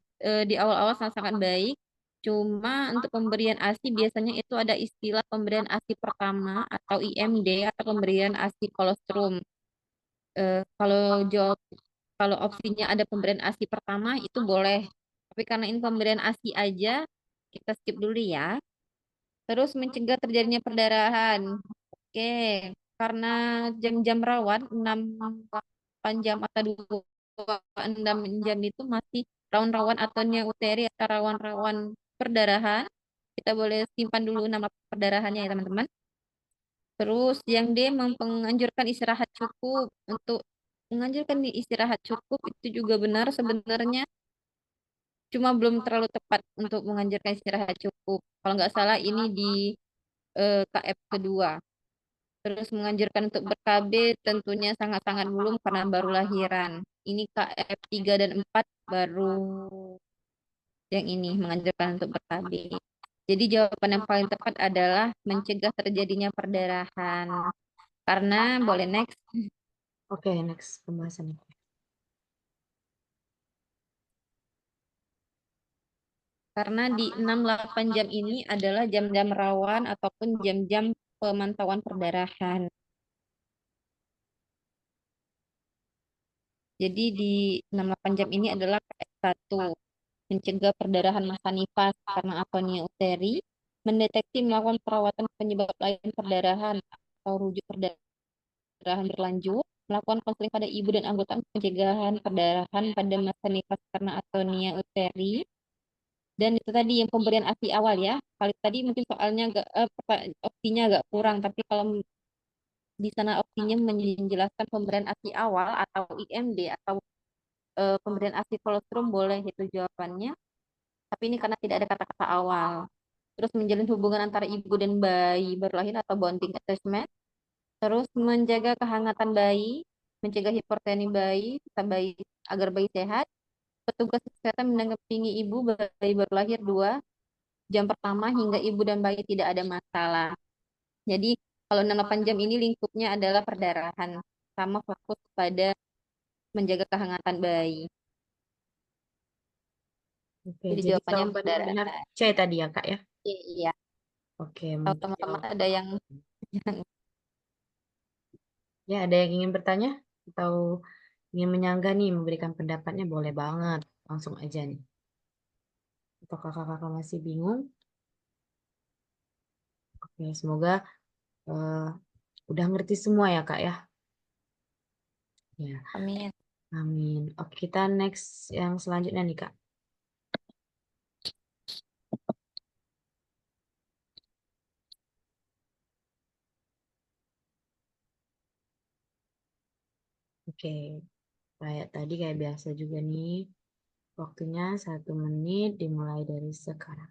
di awal-awal sangat-sangat baik. Cuma untuk pemberian ASI biasanya itu ada istilah pemberian ASI pertama atau IMD atau pemberian ASI kolostrum. Kalau jawab kalau opsinya ada pemberian ASI pertama itu boleh. Tapi karena ini pemberian ASI aja, kita skip dulu ya. Terus mencegah terjadinya perdarahan. Oke, karena jam-jam rawan 6 8 jam atau 6 jam itu masih rawan-rawan atonia uteri atau rawan-rawan perdarahan, kita boleh simpan dulu nama perdarahannya ya teman-teman. Terus yang D menganjurkan istirahat cukup. Untuk menganjurkan istirahat cukup itu juga benar sebenarnya, cuma belum terlalu tepat untuk menganjurkan istirahat cukup. Kalau nggak salah ini di KF kedua. Terus menganjurkan untuk ber-KB tentunya sangat-sangat belum karena baru lahiran. Ini KF 3 dan 4 baru yang ini menganjurkan untuk ber-KB. Jadi jawaban yang paling tepat adalah mencegah terjadinya perdarahan. Karena boleh next. Oke, next pembahasannya. Karena di 6-8 jam ini adalah jam-jam rawan ataupun jam-jam pemantauan perdarahan. Jadi di 6-8 jam ini adalah PS1, mencegah perdarahan massa nifas karena atonia uteri, mendeteksi melakukan perawatan penyebab lain perdarahan atau rujuk perdarahan berlanjut, melakukan konseling pada ibu dan anggota untuk pencegahan perdarahan pada massa nifas karena atonia uteri, dan itu tadi yang pemberian ASI awal ya. Kali tadi mungkin soalnya agak opsinya agak kurang, tapi kalau di sana opsinya menjelaskan pemberian ASI awal atau IMD atau pemberian ASI kolostrum boleh itu jawabannya. Tapi ini karena tidak ada kata-kata awal. Terus menjalin hubungan antara ibu dan bayi baru lahir atau bonding attachment. Terus menjaga kehangatan bayi, mencegah hiperteni bayi, serta bayi agar bayi sehat. Petugas kesehatan mendampingi ibu bayi baru lahir 2 jam pertama hingga ibu dan bayi tidak ada masalah. Jadi kalau 8 jam ini lingkupnya adalah perdarahan sama fokus pada menjaga kehangatan bayi. Oke, Jadi jadi jawabannya jawabannya benar perdarahan. C tadi ya, Kak ya? Iya. Oke, Kalau untuk teman-teman jawab. ada yang Ya, ada yang ingin bertanya atau ingin menyanggah nih, memberikan pendapatnya boleh banget. Langsung aja nih. Atau kakak-kakak masih bingung? Oke, semoga eh, udah ngerti semua ya, Kak ya. Ya, amin. amin. Oke, kita next yang selanjutnya nih, Kak. Oke, kayak tadi kayak biasa juga nih. Waktunya 1 menit dimulai dari sekarang.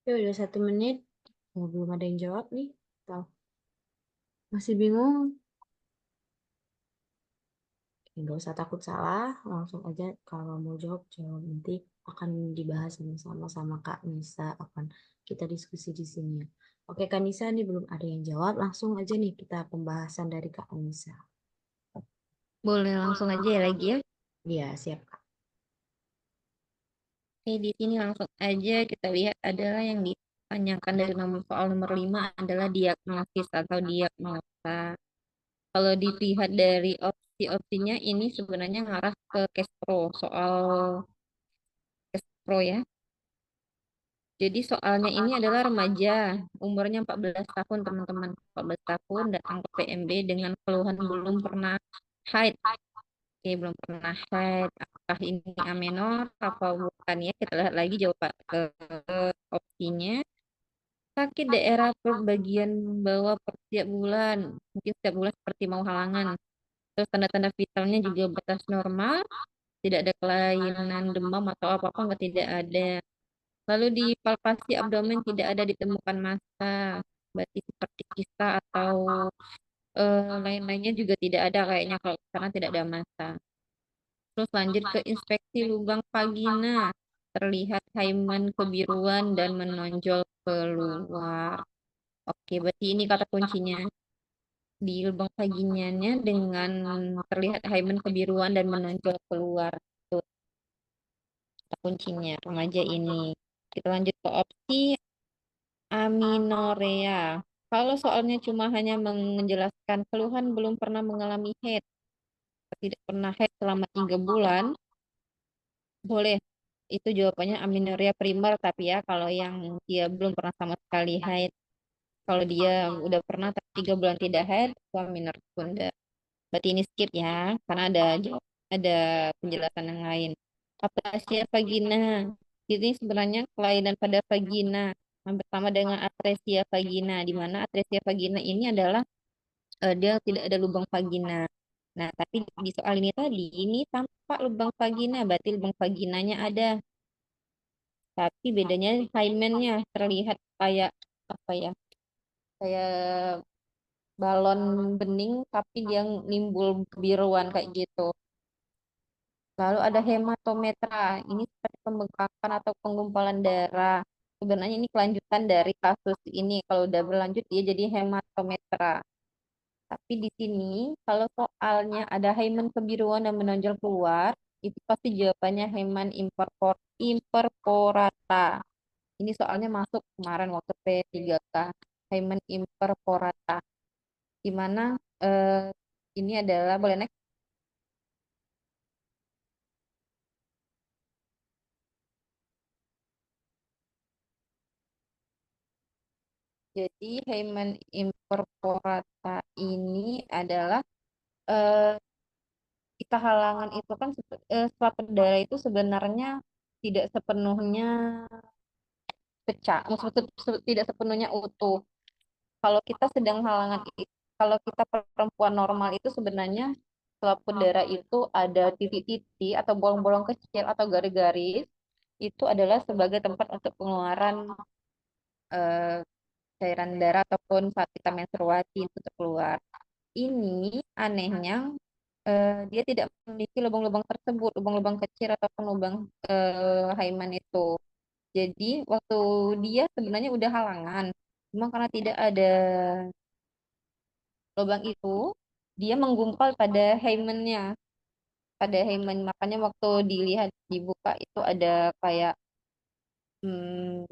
Oke, udah 1 menit. Belum ada yang jawab nih. Atau masih bingung? Nggak usah takut salah, langsung aja kalau mau jawab, jawab. Nanti akan dibahas sama-sama sama Kak Nisa, akan kita diskusi di sini ya. Oke, Kak Nisa, nih belum ada yang jawab, langsung aja nih kita pembahasan dari Kak Nisa. Boleh langsung aja ya lagi ya. Iya, siap Kak. Oke, di sini langsung aja kita lihat adalah yang ditanyakan dari nomor soal nomor 5 adalah diagnosis atau diagnosa. Kalau dilihat dari opsi-opsinya ini sebenarnya ngarah ke case pro, soal case pro ya. Jadi soalnya ini adalah remaja, umurnya 14 tahun teman-teman. 14 tahun datang ke PMB dengan keluhan belum pernah haid. Oke, belum pernah haid. Apakah ini amenor atau bukan ya? Kita lihat lagi jawaban ke opsinya. sakit daerah bagian bawah setiap bulan, mungkin setiap bulan seperti mau halangan. Terus tanda-tanda vitalnya juga batas normal, tidak ada kelainan demam atau apa-apa, nggak tidak ada. Lalu di palpasi abdomen tidak ada ditemukan massa, berarti seperti kista atau lain-lainnya juga tidak ada kayaknya kalau karena tidak ada massa. Terus lanjut ke inspeksi lubang vagina, terlihat hymen kebiruan dan menonjol keluar. Oke, berarti ini kata kuncinya. Di lubang vaginanya dengan terlihat hymen kebiruan dan menonjol keluar. Itu kata kuncinya remaja ini. Kita lanjut ke opsi aminorea. Kalau soalnya cuma hanya menjelaskan keluhan belum pernah mengalami haid, tidak pernah haid selama 3 bulan, boleh. Itu jawabannya aminorea primer, tapi ya kalau yang dia belum pernah sama sekali haid, kalau dia udah pernah tapi 3 bulan tidak haid, itu aminorea sekunda. Berarti ini skip ya, karena ada penjelasan yang lain. Aplasia vagina. Ini sebenarnya kelainan pada vagina. Yang pertama dengan atresia vagina, di mana atresia vagina ini adalah dia tidak ada lubang vagina. Nah, tapi di soal ini tadi, ini tampak lubang vagina, berarti lubang vaginanya ada. Tapi bedanya hymennya terlihat kayak apa ya? Kayak balon bening, tapi dia nimbul kebiruan kayak gitu. Lalu ada hematometra. Ini seperti pembengkakan atau penggumpalan darah. Sebenarnya ini kelanjutan dari kasus ini. Kalau udah berlanjut dia jadi hematometra. Tapi di sini kalau soalnya ada hymen kebiruan dan menonjol keluar, itu pasti jawabannya hymen imperforata. Ini soalnya masuk kemarin waktu P3K. Hymen imperforata. Di mana ini adalah boleh next. Jadi Hymen imperforata ini adalah eh, kita halangan itu kan selaput darah itu sebenarnya tidak sepenuhnya pecah, maksudnya tidak sepenuhnya utuh. Kalau kita sedang halangan kalau kita perempuan normal itu sebenarnya selaput darah itu ada titik-titik atau bolong-bolong kecil atau garis-garis itu adalah sebagai tempat untuk pengeluaran eh, cairan darah ataupun saat kita menstruasi itu keluar. Ini anehnya dia tidak memiliki lubang-lubang tersebut, lubang-lubang kecil ataupun lubang hymen itu. Jadi waktu dia sebenarnya udah halangan, cuma karena tidak ada lubang itu, dia menggumpal pada hymennya, pada hymen. Makanya waktu dilihat dibuka itu ada kayak hmm,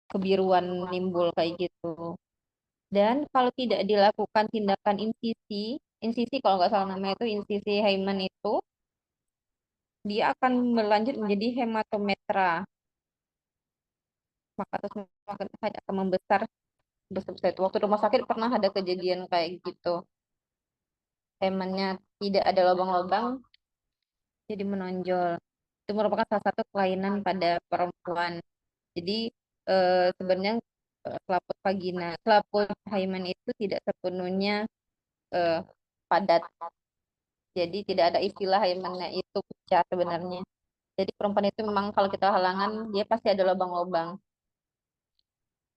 kebiruan nimbul kayak gitu. Dan kalau tidak dilakukan tindakan insisi, insisi kalau nggak salah namanya itu insisi hymen itu, dia akan berlanjut menjadi hematometra. Maka terus makin akan membesar besar itu. Waktu rumah sakit pernah ada kejadian kayak gitu. Hymennya tidak ada lubang-lubang, jadi menonjol. Itu merupakan salah satu kelainan pada perempuan. Jadi sebenarnya selaput vagina, selaput hymen itu tidak sepenuhnya eh, padat. Jadi tidak ada istilah hymennya itu pecah sebenarnya. Jadi perempuan itu memang kalau kita halangan dia pasti ada lubang-lubang.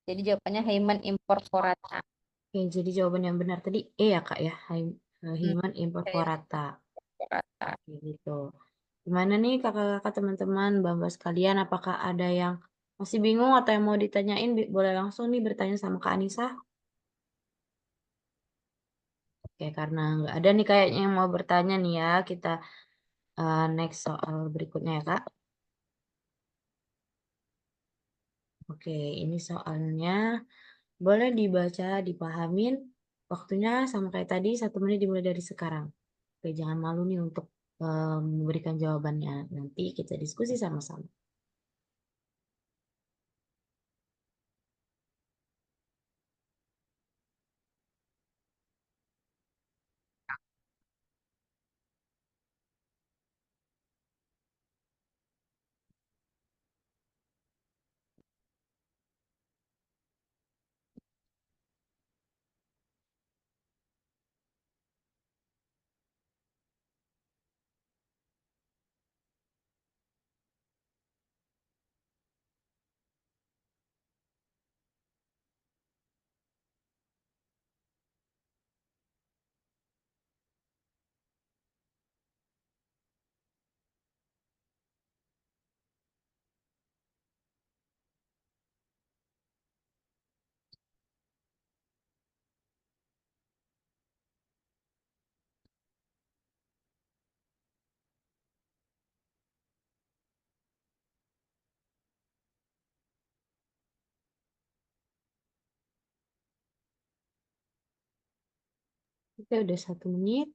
Jadi jawabannya hymen imperforata. Oke, jadi jawaban yang benar tadi E ya Kak ya, Hmm, Hymen hymen imperforata. imperforata. Oke, gitu. Gimana nih kakak-kakak teman-teman, mbak-mbak sekalian, apakah ada yang masih bingung atau yang mau ditanyain, boleh langsung nih bertanya sama Kak Anissa. Oke, karena nggak ada nih kayaknya yang mau bertanya nih ya, kita next soal berikutnya ya Kak. Oke, ini soalnya boleh dibaca, dipahamin. Waktunya sama kayak tadi, 1 menit dimulai dari sekarang. Oke, jangan malu nih untuk memberikan jawabannya. Nanti kita diskusi sama-sama. Oke, udah 1 menit.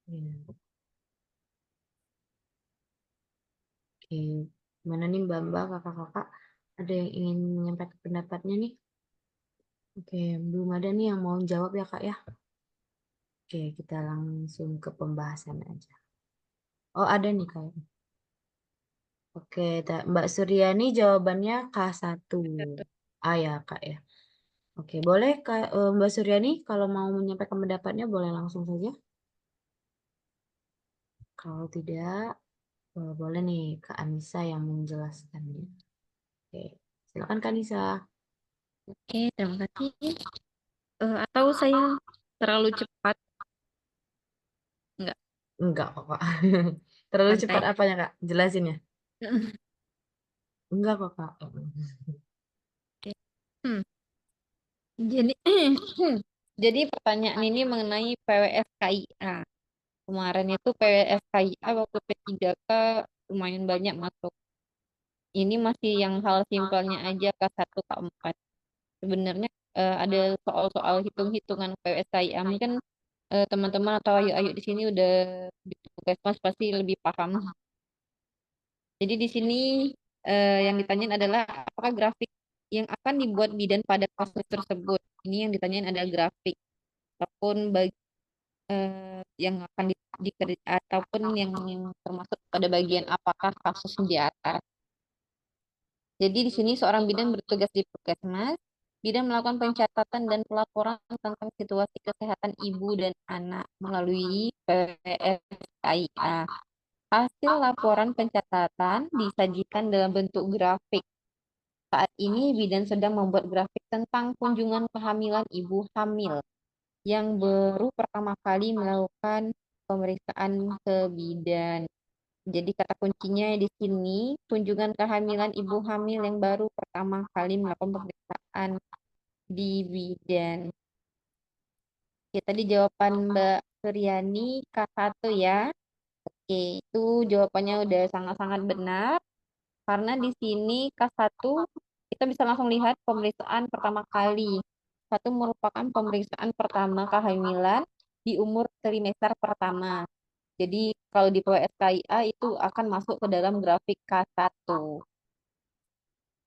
Ya. Oke, mana nih Mbak-mbak, kakak-kakak? Ada yang ingin menyampaikan pendapatnya nih? Oke, belum ada nih yang mau jawab ya Kak ya? Oke, kita langsung ke pembahasan aja. Oh, ada nih Kak. Oke, Mbak Suryani jawabannya K1. Ah ya Kak ya. Oke, boleh Kak, Mbak Suryani kalau mau menyampaikan pendapatnya boleh langsung saja. Kalau tidak, boleh nih Kak Anissa yang menjelaskannya. Oke, silakan Kak Anissa. Oke, terima kasih. Atau saya terlalu cepat? Enggak, Enggak kok Kak. Terlalu cepat santai. apanya Kak? Jelasin ya. Enggak kok Kak. Oke. Hmm, Jadi, jadi pertanyaan ini mengenai PWSKIA. Kemarin itu PWSKIA waktu P3K lumayan banyak masuk. Ini masih yang hal simpelnya aja K1, K4. Sebenarnya ada soal-soal hitung-hitungan PWSKIA. Mungkin teman-teman atau ayu-ayu di sini udah di Puskesmas pasti lebih paham. Jadi di sini yang ditanyain adalah apakah grafik yang akan dibuat bidan pada kasus tersebut. Ini yang ditanyain ada grafik ataupun yang akan ataupun yang termasuk pada bagian apakah kasus di atas. Jadi di sini seorang bidan bertugas di Puskesmas. Bidan melakukan pencatatan dan pelaporan tentang situasi kesehatan ibu dan anak melalui PSKIA. Hasil laporan pencatatan disajikan dalam bentuk grafik. Saat ini bidan sedang membuat grafik tentang kunjungan kehamilan ibu hamil yang baru pertama kali melakukan pemeriksaan ke bidan. Jadi kata kuncinya di sini, kunjungan kehamilan ibu hamil yang baru pertama kali melakukan pemeriksaan di bidan. Oke, tadi jawaban Mbak Suryani K1 ya. Oke, itu jawabannya udah sangat-sangat benar. Karena di sini K1 kita bisa langsung lihat pemeriksaan pertama kali. Satu merupakan pemeriksaan pertama kehamilan di umur trimester pertama. Jadi kalau di PWSKIA itu akan masuk ke dalam grafik K1.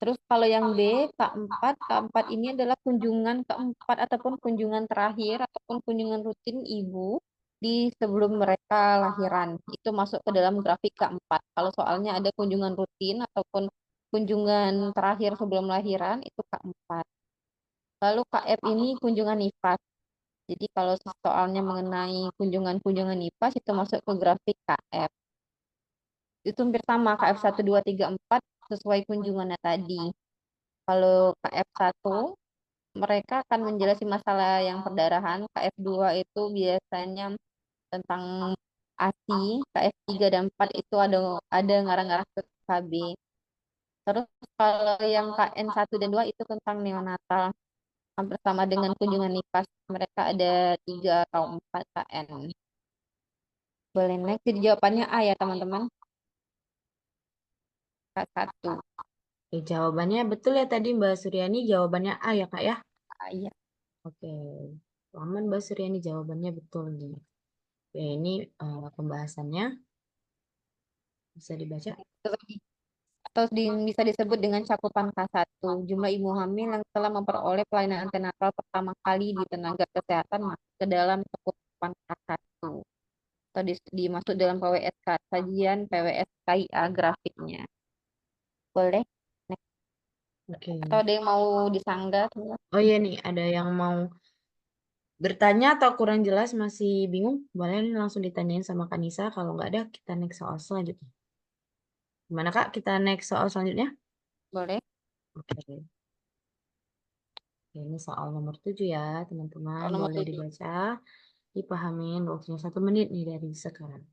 Terus kalau yang B, K4 ini adalah kunjungan keempat ataupun kunjungan terakhir ataupun kunjungan rutin ibu di sebelum mereka lahiran. Itu masuk ke dalam grafik K4. Kalau soalnya ada kunjungan rutin ataupun kunjungan terakhir sebelum lahiran, itu K4. Lalu KF ini kunjungan nifas. Jadi kalau soalnya mengenai kunjungan-kunjungan nifas itu masuk ke grafik KF. Itu hampir sama KF 1, 2, 3, 4 sesuai kunjungannya tadi. Kalau KF1 mereka akan menjelaskan masalah yang perdarahan. KF2 itu biasanya tentang ASI, KF3 dan 4 itu ada ngarang-ngarang ke KB. Terus kalau yang KN1 dan 2 itu tentang neonatal. Hampir sama dengan kunjungan nifas. Mereka ada 3 atau 4 KN. Boleh next. Jadi jawabannya A ya teman-teman. K1. Oke, jawabannya betul ya tadi Mbak Suryani, jawabannya A ya Kak ya? A ya. Oke, aman Mbak Suryani jawabannya betul nih. Oke, ini pembahasannya bisa dibaca. Atau bisa disebut dengan cakupan K1. Jumlah ibu hamil yang telah memperoleh pelayanan antenatal pertama kali di tenaga kesehatan masuk ke dalam cakupan K1. Atau dimasuk dalam PWSK, sajian PWSKIA grafiknya. Boleh? Next. Oke. Atau ada yang mau disanggah? Oh iya nih, ada yang mau bertanya atau kurang jelas masih bingung? Boleh nih langsung ditanyain sama Kanisa. Kalau nggak ada, kita next soal selanjutnya. Gimana Kak? Kita next soal selanjutnya? Boleh? Oke. Ini soal nomor 7 ya, teman-teman. Soal nomor Boleh 7. dibaca, dipahamin. Waktunya 1 menit nih dari sekarang.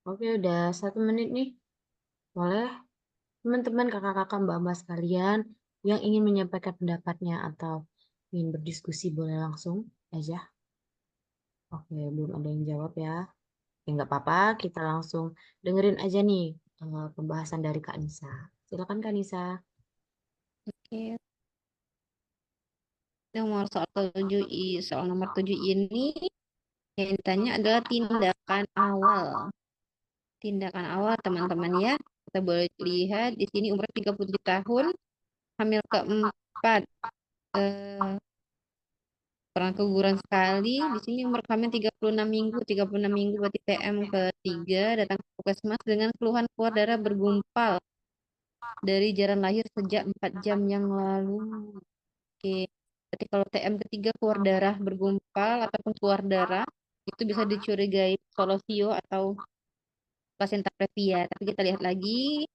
Oke, udah 1 menit nih. Boleh teman-teman, kakak-kakak, mbak-mbak sekalian yang ingin menyampaikan pendapatnya atau ingin berdiskusi boleh langsung aja. Oke, belum ada yang jawab ya. Oke, nggak apa-apa, kita langsung dengerin aja nih pembahasan dari Kak Nisa. Silakan Kak Nisa. Oke, soal nomor 7 ini yang ditanya adalah tindakan awal. Tindakan awal teman-teman ya. Kita boleh lihat di sini umur 37 tahun, hamil keempat, eh, pernah keguguran sekali. Di sini umur hamil 36 minggu, 36 minggu berarti TM ketiga, datang ke puskesmas dengan keluhan keluar darah bergumpal dari jalan lahir sejak 4 jam yang lalu. Oke. Berarti kalau TM ketiga keluar darah bergumpal ataupun keluar darah, itu bisa dicurigai solosio atau placenta previa. Tapi kita lihat lagi,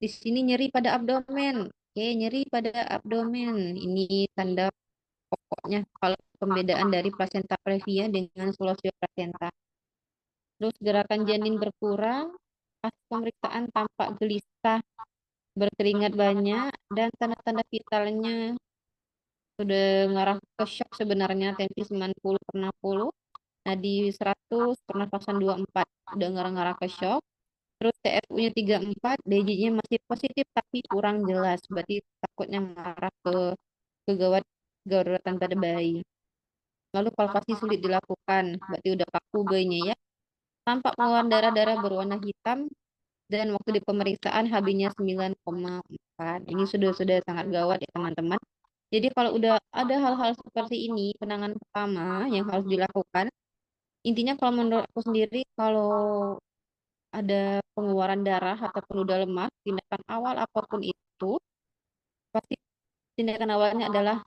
di sini nyeri pada abdomen. Oke, nyeri pada abdomen. Ini tanda pokoknya kalau pembedaan dari placenta previa dengan solosio placenta. Terus gerakan janin berkurang, pas pemeriksaan tampak gelisah, berkeringat banyak, dan tanda-tanda vitalnya sudah ngarah ke shock sebenarnya, tensi 90/60. Nadi 100, pernafasan 24, udah ngarah-ngarah ke shock. Terus TFU-nya 34, DG-nya masih positif tapi kurang jelas. Berarti takutnya mengarah ke gawat gawatan pada bayi. Lalu palpasi sulit dilakukan, berarti udah kaku bayinya ya. Tampak pengeluaran darah-darah berwarna hitam dan waktu di pemeriksaan HB-nya 9,4. Ini sudah sangat gawat ya teman-teman. Jadi kalau udah ada hal-hal seperti ini, penanganan pertama yang harus dilakukan, intinya kalau menurut aku sendiri, kalau ada pengeluaran darah ataupun udah lemas, tindakan awal apapun itu, pasti tindakan awalnya adalah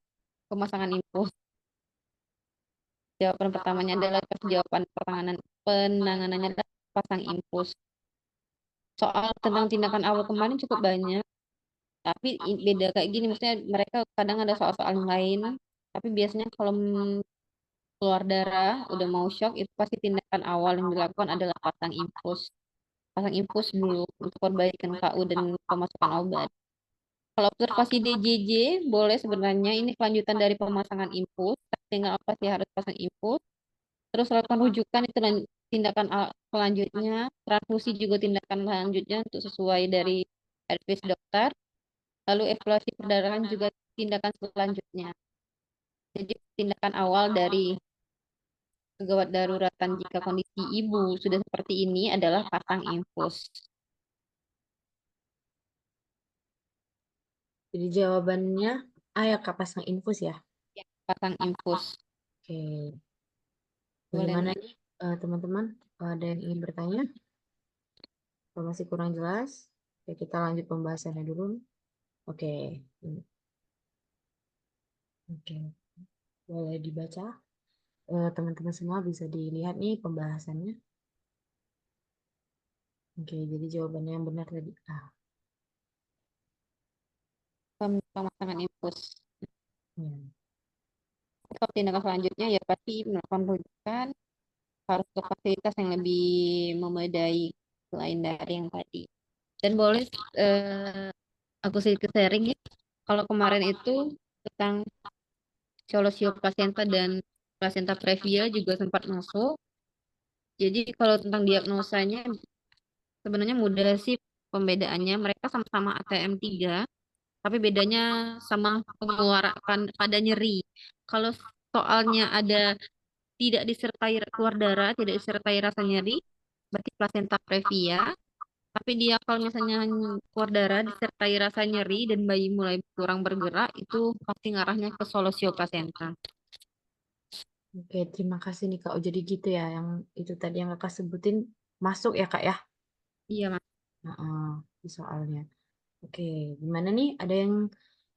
pemasangan infus. Jawaban pertamanya adalah jawaban penanganannya adalah pasang infus. Soal tentang tindakan awal kemarin cukup banyak, tapi beda kayak gini, maksudnya mereka kadang ada soal-soal yang lain, tapi biasanya kalau keluar darah, udah mau shock, itu pasti tindakan awal yang dilakukan adalah pasang infus. Pasang infus dulu untuk perbaikan KU dan pemasukan obat. Kalau observasi DJJ boleh sebenarnya ini kelanjutan dari pemasangan infus, tinggal apa sih harus pasang infus. Terus lakukan rujukan itu tindakan selanjutnya, transfusi juga tindakan selanjutnya untuk sesuai dari advice dokter. Lalu evaluasi perdarahan juga tindakan selanjutnya. Jadi tindakan awal dari gawat daruratan jika kondisi ibu sudah seperti ini adalah pasang infus. Jadi jawabannya A ya Kak, pasang infus ya. Pasang infus. Oke. Boleh Bagaimana lanjut. nih teman-teman? Ada yang ingin bertanya? Kalau masih kurang jelas, ya kita lanjut pembahasannya dulu. Oke. Oke. Boleh dibaca. Teman-teman semua bisa dilihat nih pembahasannya. Oke, jadi jawabannya yang benar tadi A. Pemasangan infus. Ya. Kalau tindakan selanjutnya ya pasti melakukan rujukan, harus ke fasilitas yang lebih memadai selain dari yang tadi. Dan boleh eh, aku sedikit sharing ya. Kalau kemarin itu tentang solosio placenta dan placenta previa juga sempat masuk. Jadi kalau tentang diagnosanya sebenarnya mudah sih pembedaannya. Mereka sama-sama ATM 3, tapi bedanya sama pengeluaran pada nyeri. Kalau soalnya ada tidak disertai keluar darah, tidak disertai rasa nyeri, berarti placenta previa. Tapi dia kalau misalnya keluar darah disertai rasa nyeri dan bayi mulai kurang bergerak, itu pasti ngarahnya ke solosio placenta. Oke, terima kasih nih Kak. Oh, jadi gitu ya, yang itu tadi yang Kakak sebutin masuk ya Kak ya? Iya, Mas. Heeh, di soalnya. Oke, gimana nih? Ada yang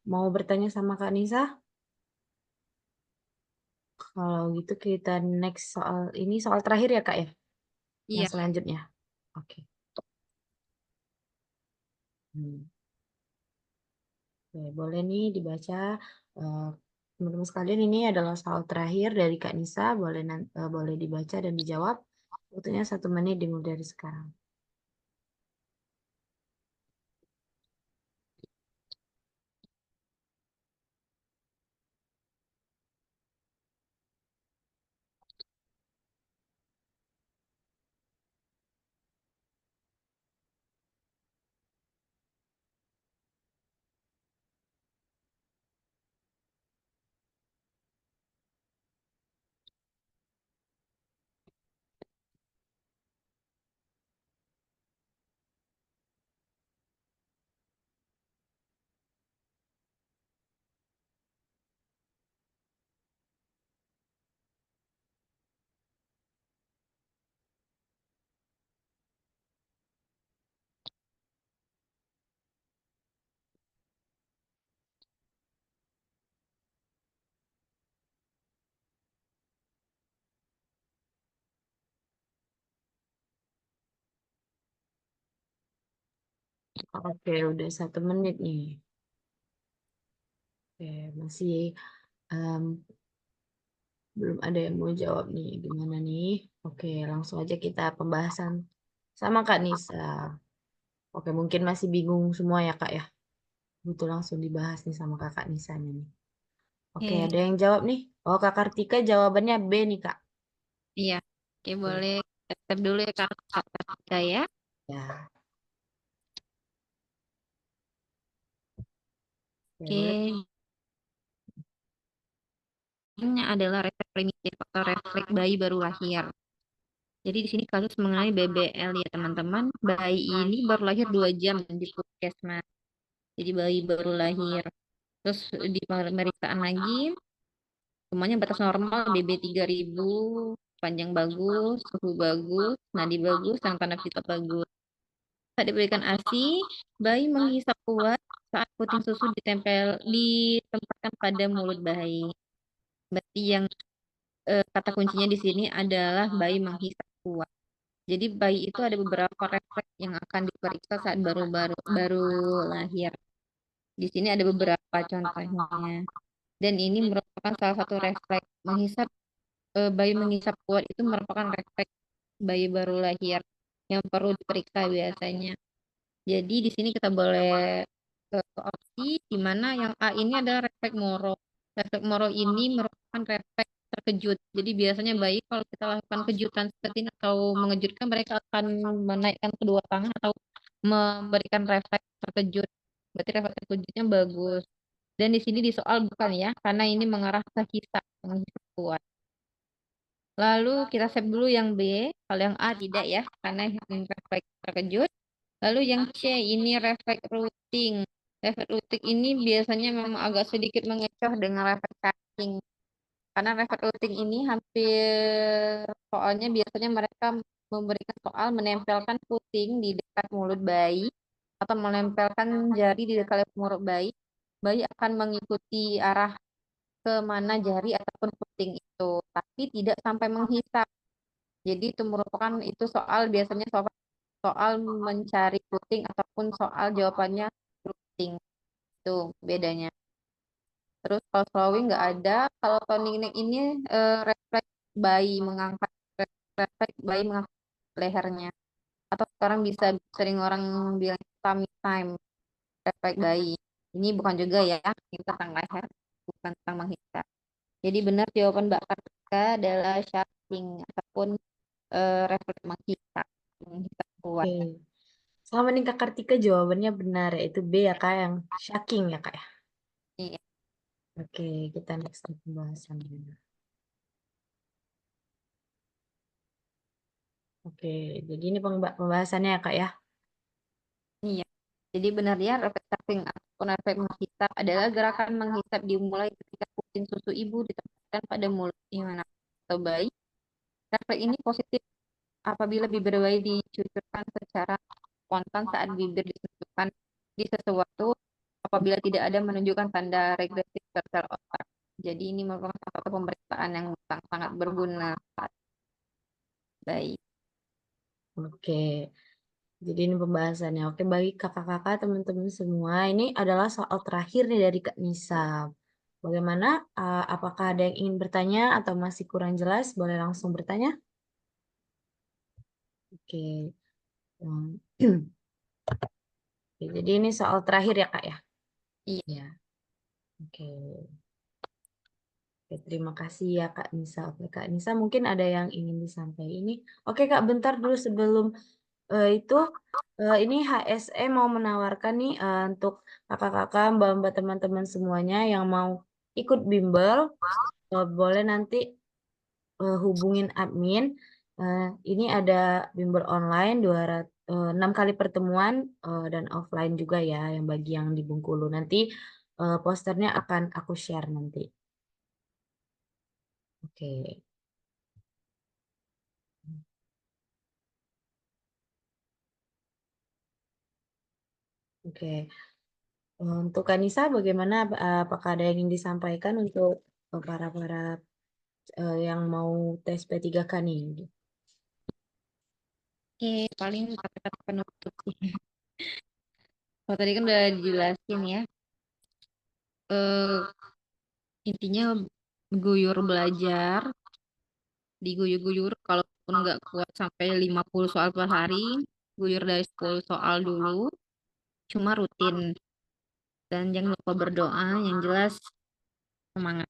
mau bertanya sama Kak Nisa? Kalau gitu kita next soal ini soal terakhir ya Kak ya? Yang Iya. selanjutnya. Oke. Hmm. Oke, boleh nih dibaca. Eh, Teman-teman sekalian, ini adalah soal terakhir dari Kak Nisa. Boleh boleh dibaca dan dijawab. Waktunya 1 menit dimulai dari sekarang. Oke, udah 1 menit nih. Oke, masih em, belum ada yang mau jawab nih. Gimana nih? Oke, langsung aja kita pembahasan sama Kak Nisa. Oke, mungkin masih bingung semua ya Kak ya. Butuh langsung dibahas nih sama Kakak Nisa nih. Oke, Oke, ada yang jawab nih. Oh, Kak Kartika jawabannya B nih Kak. iya. Oke, Oke, boleh tap dulu ya Kak Kartika ya. ya. Oke, boleh. Oke, ini adalah refleks primitif atau refleks bayi baru lahir. Jadi di sini kasus mengenai BBL ya teman-teman. Bayi ini baru lahir 2 jam di puskesmas. Jadi bayi baru lahir. Terus di pemeriksaan lagi, semuanya batas normal, BB 3000, panjang bagus, suhu bagus, nadi bagus, dan tanda vital bagus. Saat diberikan ASI, bayi menghisap kuat saat puting susu ditempatkan pada mulut bayi. Berarti yang kata kuncinya di sini adalah bayi menghisap kuat. Jadi bayi itu ada beberapa refleks yang akan diperiksa saat baru lahir. Di sini ada beberapa contohnya. Dan ini merupakan salah satu refleks bayi menghisap kuat itu merupakan refleks bayi baru lahir yang perlu diperiksa biasanya. Jadi di sini kita boleh opsi di mana yang A ini adalah refleks moro. Refleks moro ini merupakan refleks terkejut. Jadi biasanya bayi kalau kita lakukan kejutan seperti ini atau mengejutkan mereka akan menaikkan kedua tangan atau memberikan refleks terkejut. Berarti refleks terkejutnya bagus. Dan di sini di soal bukan ya, karena ini mengarah ke hisap, menghisap kuat. Lalu kita save dulu yang B, kalau yang A tidak ya, karena ini refleks terkejut. Lalu yang C ini refleks routing. Refleks routing ini biasanya memang agak sedikit mengecoh dengan refleks cacing. Karena refleks routing ini hampir soalnya biasanya mereka memberikan soal menempelkan puting di dekat mulut bayi atau menempelkan jari di dekat mulut bayi. Bayi akan mengikuti arah ke mana jari ataupun puting itu, tapi tidak sampai menghisap. Jadi itu merupakan itu soal biasanya soal mencari puting ataupun soal jawabannya puting itu bedanya. Terus kalau swallowing nggak ada, kalau toning neck ini refleks bayi mengangkat refleks bayi mengangkat lehernya. Atau sekarang bisa sering orang bilang tummy time refleks bayi. Ini bukan juga ya, ini tentang leher, bukan tentang menghisap. Jadi benar jawaban Mbak Kartika adalah shaking ataupun refleks menghisap, menghisap kuat. Oke. Sama nih Kak Kartika jawabannya benar, yaitu B ya Kak, yang shaking ya Kak ya. Iya. Oke, kita next ke pembahasannya. Oke, jadi ini pembahasannya ya Kak ya. Iya. Jadi benar ya, refleks sucking ataupun refleks menghisap adalah gerakan menghisap dimulai ketika puting susu ibu ditempatkan pada mulut anak atau bayi. Refleks ini positif apabila bibir bayi dicucurkan secara spontan saat bibir disentuhkan di sesuatu apabila tidak ada menunjukkan tanda regresi sel otak. Jadi ini merupakan salah satu pemeriksaan yang sangat berguna saat bayi. Oke, jadi ini pembahasannya. Oke, bagi kakak-kakak, teman-teman semua, ini adalah soal terakhir nih dari Kak Nisa. Bagaimana? Apakah ada yang ingin bertanya atau masih kurang jelas? Boleh langsung bertanya. Oke. Hmm. Oke, jadi ini soal terakhir ya Kak ya? Iya. Ya. Oke. Oke, terima kasih ya Kak Nisa. Oke, Kak Nisa mungkin ada yang ingin disampaikan ini. Oke Kak, bentar dulu sebelum itu ini HSE mau menawarkan nih untuk kakak-kakak, mbak-mbak, teman-teman semuanya yang mau ikut bimbel, boleh nanti hubungin admin. Eh, ini ada bimbel online 6 kali pertemuan dan offline juga ya, yang bagi yang di Bengkulu. Nanti posternya akan aku share nanti. Oke. Oke. Untuk Kanisa, bagaimana? Apakah ada yang ingin disampaikan untuk para-para yang mau tes P3K nih? Oke, paling kata-kata penutup sih. Kalau tadi kan udah dijelasin ya. Eh, intinya guyur belajar, diguyur-guyur, kalaupun nggak kuat sampai 50 soal per hari, guyur dari 10 soal dulu, cuma rutin. Dan jangan lupa berdoa, yang jelas semangat.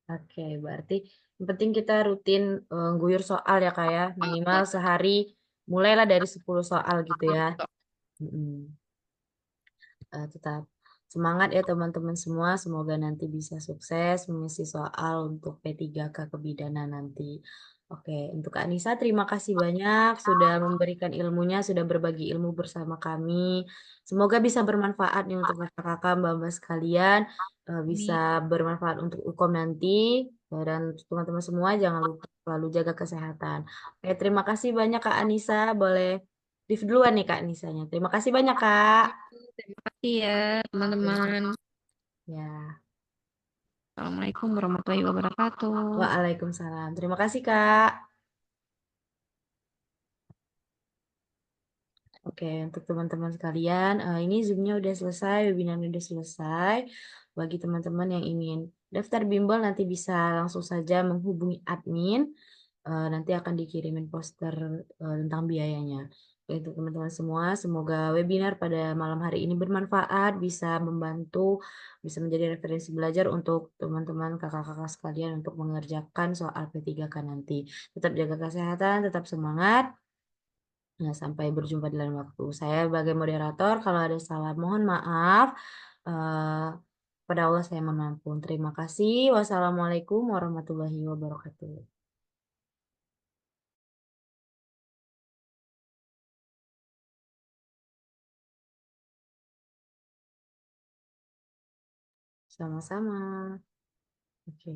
Oke, berarti yang penting kita rutin guyur soal ya Kak ya. Minimal sehari mulailah dari 10 soal gitu ya. Mm-mm. Tetap semangat ya teman-teman semua. Semoga nanti bisa sukses mengisi soal untuk P3K kebidanan nanti. Oke, untuk Kak Nisa terima kasih banyak sudah memberikan ilmunya, sudah berbagi ilmu bersama kami. Semoga bisa bermanfaat nih untuk kakak-kakak, mbak-mbak sekalian, bisa Amin. bermanfaat untuk Ukom nanti. Dan teman-teman semua jangan lupa selalu jaga kesehatan. Oke, terima kasih banyak Kak Anissa. Boleh live duluan nih Kak Nisanya. Terima kasih banyak Kak. Terima kasih ya, teman-teman. Ya, Assalamualaikum warahmatullahi wabarakatuh. waalaikumsalam. Terima kasih, Kak. Oke, untuk teman-teman sekalian, ini Zoom-nya udah selesai, webinarnya udah selesai. Bagi teman-teman yang ingin daftar bimbel, nanti bisa langsung saja menghubungi admin. Nanti akan dikirimin poster tentang biayanya. Oke, untuk teman-teman semua, semoga webinar pada malam hari ini bermanfaat, bisa membantu, bisa menjadi referensi belajar untuk teman-teman kakak-kakak sekalian untuk mengerjakan soal P3K nanti. Tetap jaga kesehatan, tetap semangat. Nah, sampai berjumpa di lain waktu. Saya sebagai moderator, kalau ada salah mohon maaf. Eh, pada Allah saya mohon ampun. Terima kasih. Wassalamualaikum warahmatullahi wabarakatuh. Sama-sama. Oke.